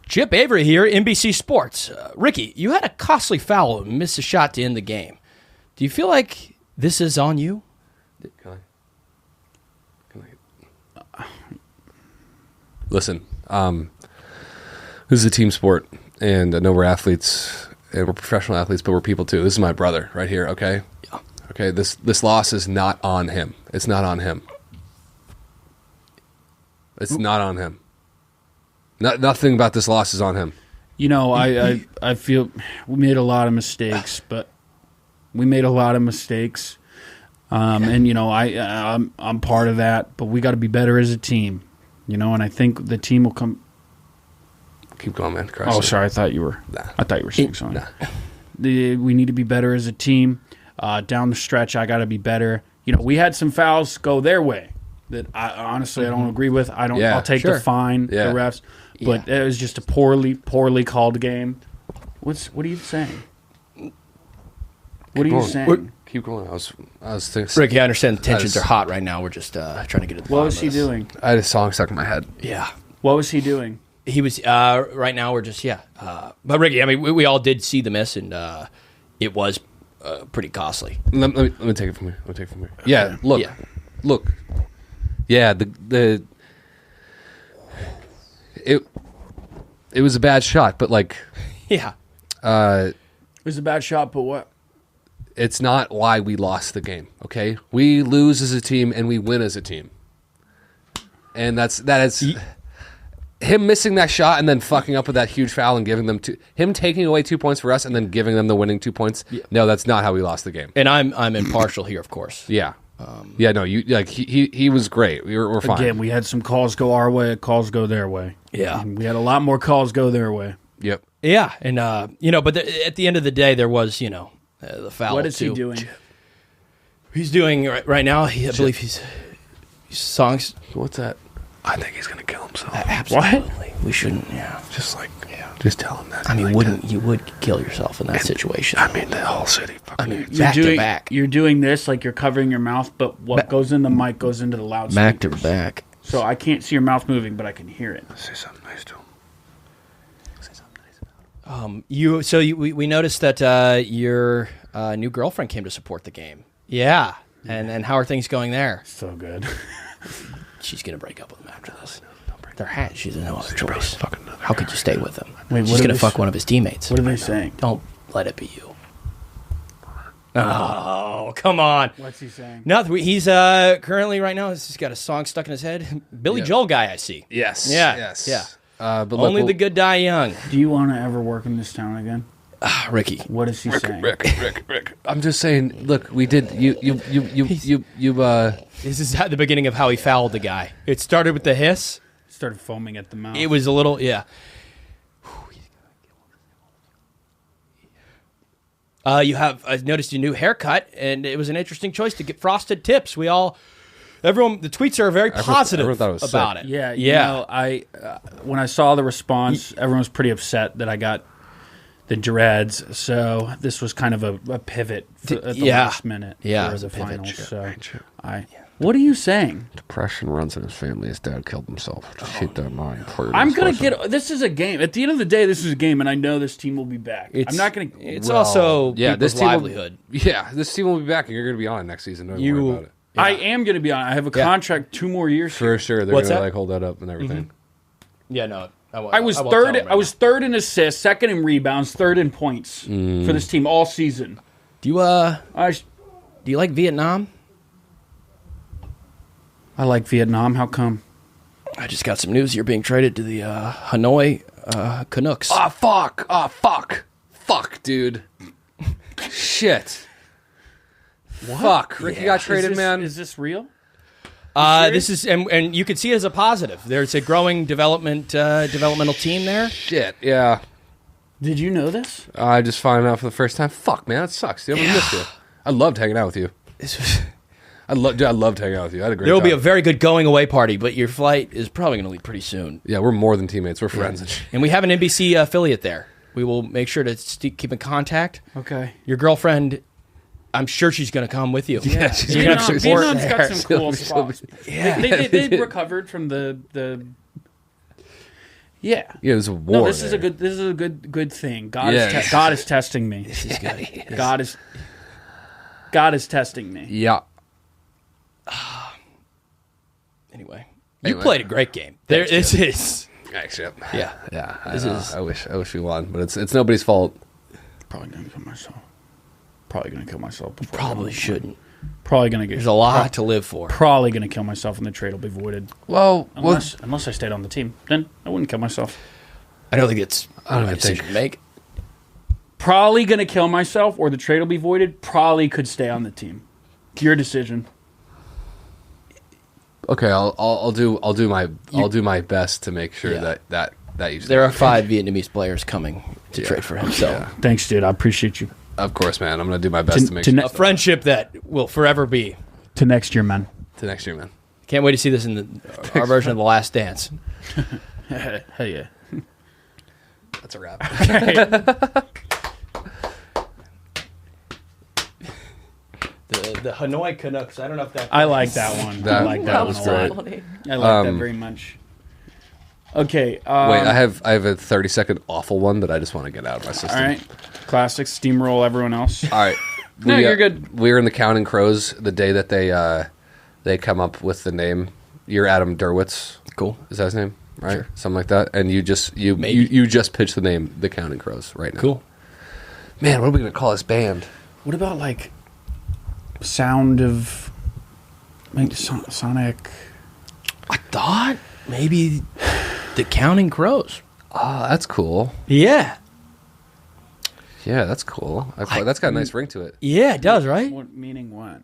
Chip Avery here, NBC Sports. Ricky, you had a costly foul and missed a shot to end the game. Do you feel like this is on you? Can I? Listen, this is a team sport, and I know we're athletes, and we're professional athletes, but we're people too. This is my brother right here, okay? Yeah. Okay, this loss is not on him. It's not on him. It's not on him. Nothing about this loss is on him. You know, I feel we made a lot of mistakes, but we made a lot of mistakes. And you know, I'm part of that, but we got to be better as a team. You know, and I think the team will come. Keep going, man. Oh, sorry, I thought you were. Nah. I thought you were saying something. Nah. We need to be better as a team. Down the stretch, I got to be better. You know, we had some fouls go their way that I honestly I don't agree with. I don't. Yeah, I'll take sure. the fine, Yeah. the refs, but it was just a poorly called game. What are you saying? What are you going. saying? Keep going. I was thinking. Ricky, I understand the tensions I are was- hot right now. We're just trying to get to the What bottom was of he this. doing? I had a song stuck in my head. Yeah. What was he doing? He was, right now we're just, but Ricky, I mean, we all did see The Mist, and it was pretty costly. Let me take it from here. Yeah, look, Yeah. look. Yeah, it was a bad shot, but like, Yeah. It was a bad shot, but what? it's not why we lost the game. Okay, we lose as a team and we win as a team, and that is him missing that shot and then fucking up with that huge foul and giving them him taking away 2 points for us and then giving them the winning 2 points. Yeah. No, that's not how we lost the game. And I'm impartial here, of course. Yeah. Yeah, no, you like he was great. We're fine. Again, we had some calls go our way, calls go their way. Yeah. And we had a lot more calls go their way. Yep. Yeah, and but at the end of the day, there was the foul. What is he too. doing? He's doing right now. I believe he's songs. What's that? I think he's gonna kill himself. Absolutely, we shouldn't. Yeah, Just like, just tell him that. I mean, Like you would kill yourself in that situation? I mean, the whole city. Fucking Back to back. You're doing this like you're covering your mouth, but what goes in the mic goes into the loudspeakers. Back to back. So I can't see your mouth moving, but I can hear it. say something nice to him. We noticed that your new girlfriend came to support the game. Yeah, and how are things going there? So good. She's gonna break up with him after this. They're hat. She's no other choice. How could you stay with him? Wait, what She's are gonna they fuck s- one of his teammates. What are they saying? Don't let it be you. Oh, come on. What's he saying? Nothing. He's currently right now. He's got a song stuck in his head. Billy Joel guy, I see. Yes. Yeah, Yes. yeah. But look, Only the good die young. Do you want to ever work in this town again? Ricky. What is he saying? Rick. I'm just saying. Look, we did. You. This is at the beginning of how he fouled the guy. It started with the hiss. Started foaming at the mouth. It was a little, yeah. I noticed your new haircut, and it was an interesting choice to get frosted tips. The tweets are very positive everyone thought it was about sick. it. Yeah, you know, when I saw the response, everyone was pretty upset that I got the dreads. So this was kind of a pivot at the last minute for the pivot, finals. sure. So what are you saying? Depression runs in his family. His dad killed himself. Just keep that in mind. I'm gonna get. This is a game. At the end of the day, this is a game, and I know this team will be back. I'm not gonna. It's also Yeah, people's this team livelihood. this team will be back, and you're going to be on it next season. Don't worry about it. I am going to be on. I have a contract 2 more years. For sure. They're What's going to that? like hold that up and everything. Yeah, no. I was third. I was third in assists, second in rebounds, third in points for this team all season. Do you do you like Vietnam? I like Vietnam. How come? I just got some news. You're being traded to the Hanoi Canucks. Oh, fuck. Oh, fuck. Fuck, dude. Shit. What? Fuck. Ricky got traded, man. Is this real? This is and you can see it as a positive. There's a growing developmental team there. Shit, yeah. Did you know this? I just found out for the first time. Fuck, man, that sucks. Dude, I'm gonna miss you. I loved hanging out with you. I loved hanging out with you. I had a great There will be a time. very good going away party, but your flight is probably going to leave pretty soon. Yeah, we're more than teammates. We're friends. And shit. And we have an NBC affiliate there. We will make sure to keep in contact. Okay. Your girlfriend, I'm sure she's going to come with you. Yeah, she's You're going to have support Vietnam's got there. some cool spots. Yeah. They recovered from the. Yeah. Yeah, there's a war. No, this is a there. good thing. God Yeah. is God is testing me. This is good. God is testing me. Yeah. Anyway, you played a great game. This is. Actually, Yeah. yeah. This I wish we won, but it's nobody's fault. Probably gonna kill myself. Probably gonna kill myself. Before Probably shouldn't. Probably gonna get. There's a lot to live for. Probably gonna kill myself, and the trade will be voided. Well, Unless I stayed on the team, then I wouldn't kill myself. I don't think it's I don't my think- decision to make. Probably gonna kill myself, or the trade will be voided. Probably could stay on the team. Your decision. okay, I'll do my best to make sure Yeah. that you. There are 5 Vietnamese players coming to trade for him. So Thanks, dude. I appreciate you. Of course, man. I'm gonna do my best to make to sure. ne- a friendship that will forever be. To next year, man. To next year, man. Can't wait to see this in our version of The Last Dance. Hell yeah. That's a wrap. The Hanoi Canucks. I don't know if that. I like that one. I That- like that that was one a lot. funny. I like that very much. Okay. Wait, I have a 30-second awful one that I just want to get out of my system. All right. Classic. Steamroll everyone else. All right. No, you're good. We were in the Counting Crows the day that they come up with the name. You're Adam Derwitz. Cool. Is that his name? Right? Sure. Something like that. And you just pitched the name The Counting Crows right now. Cool. Man, what are we gonna call this band? What about like sound of maybe Sonic? I thought maybe the Counting Crows. Oh, that's cool. Yeah. Yeah, that's cool. That's got a nice ring to it. Yeah, it does, right? What meaning what?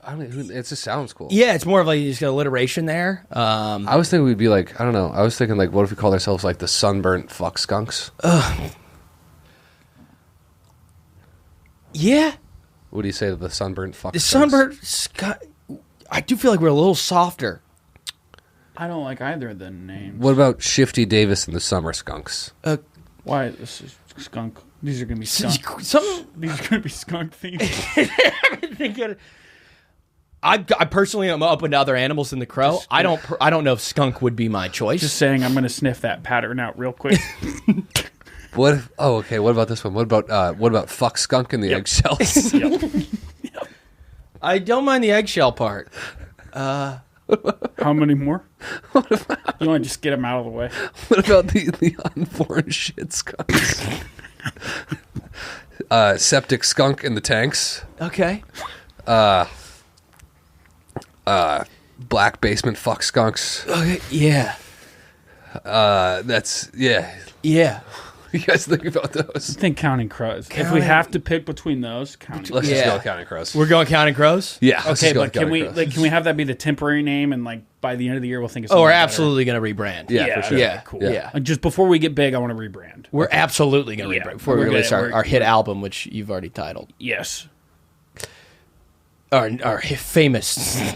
I don't know. It just sounds cool. Yeah, it's more of like just got alliteration there. I was thinking we'd be like, I don't know. I was thinking like, what if we called ourselves like the Sunburnt Fuck Skunks? Yeah. What do you say to the Sunburnt Fuck The Skunks? Sunburnt. I do feel like we're a little softer. I don't like either of the names. What about Shifty Davis and the Summer Skunks? Why? This is skunk. These are gonna be skunk. These are gonna be skunk themed. I personally am open to other animals than the crow. I don't know if skunk would be my choice. Just saying, I'm gonna sniff that pattern out real quick. What? If, okay. What about this one? What about Fuck Skunk and the Eggshells? I don't mind the eggshell part. How many more? You want to just get them out of the way? What about the unborn shit skunks? Septic Skunk in the Tanks. Okay. Black Basement Fuck Skunks. Okay. Yeah. That's yeah. Yeah. You guys think about those? I think Counting Crows. If we have to pick between those, Counting. Let's just Yeah. go with Counting Crows. We're going Counting Crows? Yeah. let's Okay, just go but with can Counting we Crows. can we have that be the temporary name, and like by the end of the year we'll think of Oh, something we're better? absolutely going to rebrand. Yeah, for sure. Yeah. Cool. Yeah. Just before we get big, I want to rebrand. We're absolutely going to Yeah. rebrand before we We're release good. our hit album, which you've already titled. Yes. Our famous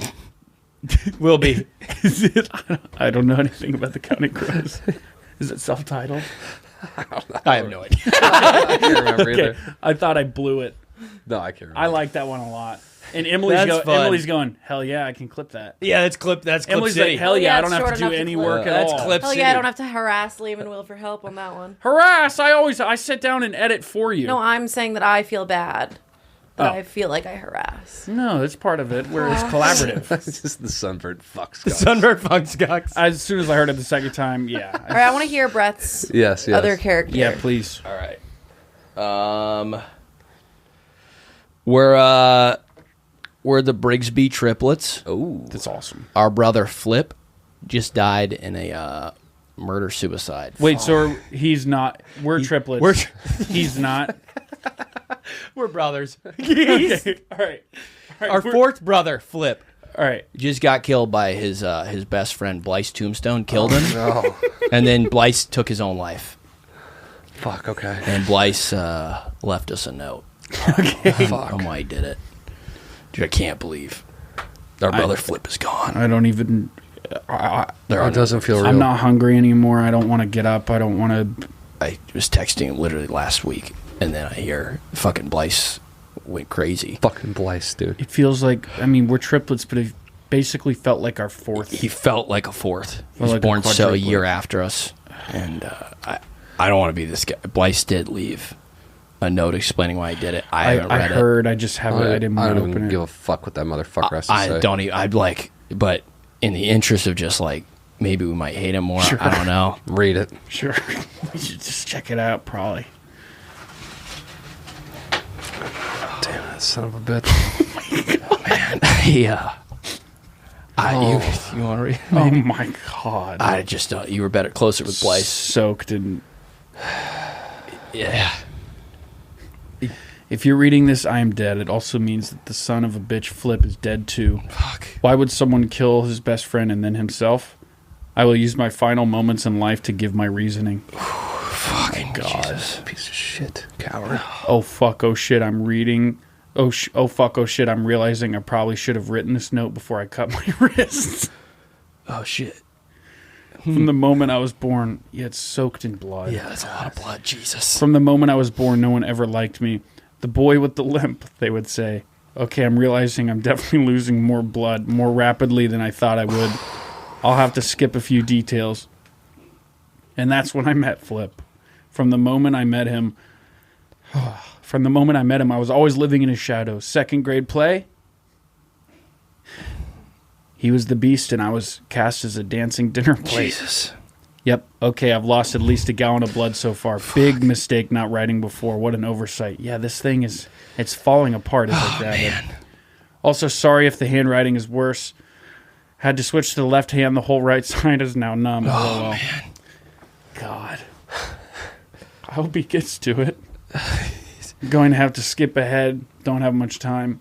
will be. Is it? I don't know anything about the Counting Crows. Is it self-titled? I have no idea. I can't remember Okay. either. I thought I blew it. No, I can't remember. I like that one a lot. And That's fun. Emily's going, hell yeah, I can clip that. Yeah, that's Clip Emily's City. like, hell yeah, yeah, I don't it's have short to do enough to any clip. work at That's all. Clip Hell City. yeah, I don't have to harass Liam and Will for help on that one. Harass! I sit down and edit for you. No, I'm saying that I feel bad. that I feel like I harass. No, it's part of it where it's collaborative. It's just the sunbird fucks. The sunbird fucks gucks. As soon as I heard it the second time, yeah. All right, I want to hear Brett's Yes. other character. Yeah, please. All right. We're the Brigsby triplets. Oh, That's awesome. Our brother Flip just died in a murder-suicide. Wait, so he's not... We're triplets. He's not... We're brothers. Okay, all right. Our fourth brother, Flip, All right. just got killed by his best friend, Blyce Tombstone, killed him. no. And then Blyce took his own life. Fuck. Okay. And Blyce left us a note on why he did it. Dude, I can't believe our brother Flip is gone. I don't even... It doesn't feel real. I'm not hungry anymore. I don't want to get up. I don't want to... I was texting him literally last week, and then I hear fucking Blyce went crazy. Fucking Blyce, dude. It feels like... I mean, we're triplets, but it basically felt like our fourth. He felt like a fourth. He was like a born so a quadruplet. year after us, and I don't want to be this guy. Blyce did leave a note explaining why he did it. I haven't read it. I heard. I just haven't. I didn't I want to don't open even it. give a fuck what that motherfucker has to I say. don't even. I'd like, but in the interest of just like maybe we might hate him more. Sure. I don't know. Read it. Sure. We should just check it out, probably. Damn that son of a bitch. Man, you want to read? Oh my god. I just you were better closer with Blyce. Soaked in... Yeah. If you're reading this, I am dead. It also means that the son of a bitch Flip is dead too. Fuck. Why would someone kill his best friend and then himself? I will use my final moments in life to give my reasoning. Fucking God. Jesus, piece of shit, coward. Oh fuck, oh shit, I'm reading. Oh fuck, oh shit, I'm realizing I probably should have written this note before I cut my wrists. Oh shit. From the moment I was born, it's soaked in blood. Yeah, that's a lot of blood. Jesus. From the moment I was born, no one ever liked me. The boy with the limp, they would say. Okay, I'm realizing I'm definitely losing more blood more rapidly than I thought I would. I'll have to skip a few details. And that's when I met Flip. From the moment I met him, I was always living in his shadow. Second grade play, he was the beast and I was cast as a dancing dinner plate. Jesus. Yep. Okay, I've lost at least a gallon of blood so far. Big mistake not writing before. What an oversight. Yeah, this thing it's falling apart as I grab it. Also, sorry if the handwriting is worse. Had to switch to the left hand. The whole right side is now numb. Oh, man. God. I hope he gets to it. I'm going to have to skip ahead. Don't have much time.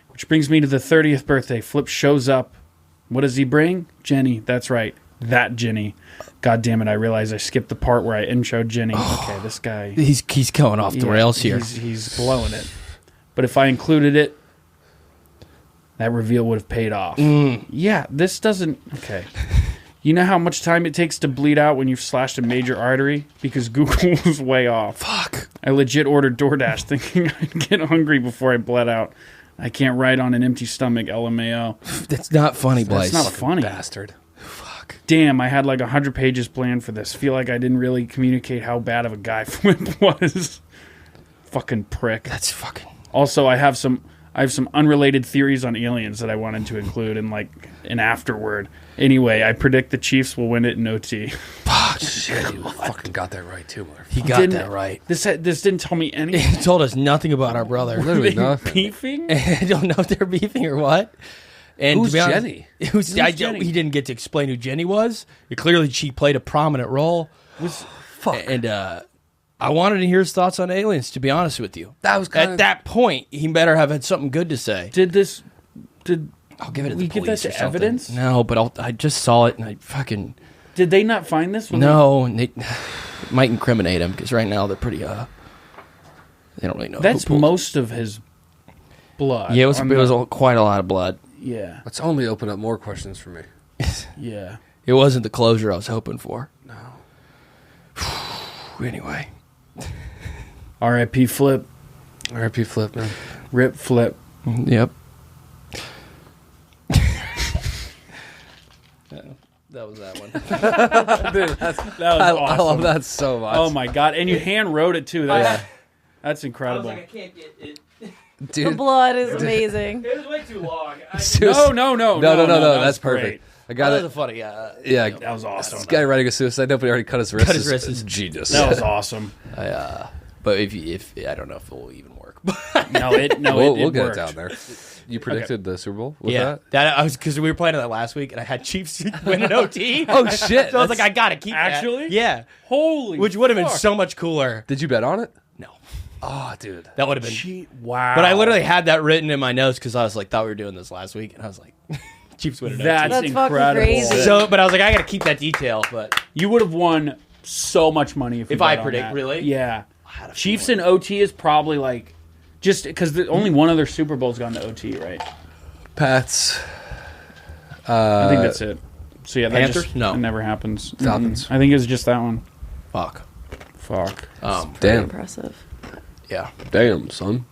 Which brings me to the 30th birthday. Flip shows up. What does he bring? Jenny. That's right. That Jenny. God damn it, I realized I skipped the part where I introed Jenny. Okay, this guy... He's going off the rails here. He's blowing it. But if I included it, that reveal would have paid off. Yeah, this doesn't... Okay. You know how much time it takes to bleed out when you've slashed a major artery? Because Google was way off. Fuck. I legit ordered DoorDash thinking I'd get hungry before I bled out. I can't write on an empty stomach, LMAO. That's not funny, Blyce. That's not funny. Bastard. Damn, I had like 100 pages planned for this. Feel like I didn't really communicate how bad of a guy Flip was. Fucking prick. That's fucking... Also, I have some unrelated theories on aliens that I wanted to include in like an afterword. Anyway, I predict the Chiefs will win it in OT. Fuck. Shit, you fucking got that right too, motherfucker. He got that right. This didn't tell me anything. He told us nothing about our brother. Literally nothing. Beefing? I don't know if they're beefing or what. And Who's to be honest, Jenny? Who's Jenny? He didn't get to explain who Jenny was. Clearly, she played a prominent role. Fuck. And I wanted to hear his thoughts on aliens, to be honest with you. That was kind At that point, he better have had something good to say. Did I'll give it to we the get that police to or something. evidence? No, but I just saw it and I fucking... Did they not find this? No, and it might incriminate him because right now they're pretty... they don't really know. That's who pulled- most of his blood. Yeah, it was quite a lot of blood. Yeah, Let's only open up more questions for me. yeah. It wasn't the closure I was hoping for. No. Anyway. R.I.P. Flip. R.I.P. Flip, man. Rip Flip. Yep. That was that one. Dude, That was I awesome. love that so much. Oh my god! And you hand wrote it too. That's incredible. can't get it. The blood is amazing. It was way too long. No. That's perfect. Great. I got That it. was funny. Yeah, That was awesome. this guy writing a suicide note, but he already cut his wrist. Cut his wrist is genius. That was awesome. But if I don't know if it will even work. We'll get worked. it down there. You predicted the Super Bowl with Yeah, that? I was because we were playing that last week, and I had Chiefs win an OT. Oh shit! So I was like, I gotta keep Actually? that. Yeah, Holy which would have been fuck. so much cooler. Did you bet on it? No, Oh, dude. that would have been. Wow. But I literally had that written in my notes because I was like, thought we were doing this last week, and I was like, Chiefs win an OT. That's That's fucking incredible. crazy. So, but I was like, I gotta keep that detail. But You would have won so much money if you If I bet on predict, that. really? Yeah. had a Chiefs feeling. and OT is probably like just because only one other Super Bowl's gone to OT, right? Pats. I think that's it. So yeah, that Panthers? just No. it never happens. Falcons. I think it was just that one. fuck. Fuck. Pretty Damn. impressive. Yeah. Damn, son.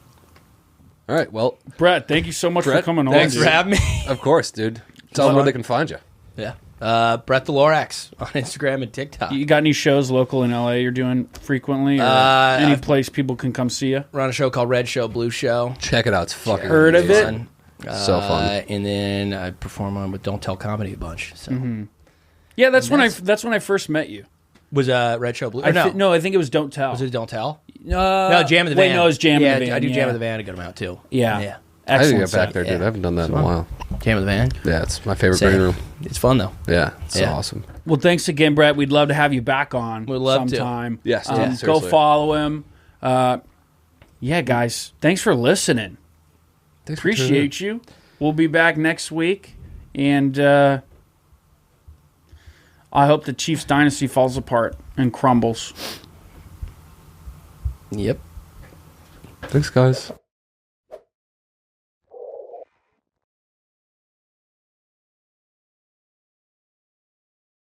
All right, well, Brett, thank you so much for Brett, coming on. Thanks dude. for having me. of course, dude. Tell them where they can find you. Yeah. Brett the Lorax on Instagram and TikTok. You got any shows local in LA you're doing frequently, or any place people can come see you? Run a show called Red Show, Blue Show. Check it out. It's fucking Heard of it? amazing. So fun. And then I perform on with Don't Tell Comedy a bunch. So Yeah, that's when I first met you. was Red Show Blue? Or No, I think it was Don't Tell. Was it Don't Tell? no, Jam in the Wait, Van. no, it was Jam in the Van. I do yeah. Jam in the Van to get them out too. Yeah. Yeah. I need to Excellent get back set. there, dude. Yeah. I haven't done that in a fun. while. Jam in the Van. Yeah, it's my favorite Same. green room. It's fun though. Yeah, it's so Yeah. awesome. Well, thanks again, Brett. We'd love to have you back on We'd love to. sometime. Yes, yeah, Go seriously. follow him. Yeah, guys, thanks for listening. Thanks for tuning in. Appreciate you. We'll be back next week, and I hope the Chiefs dynasty falls apart and crumbles. Yep. Thanks, guys.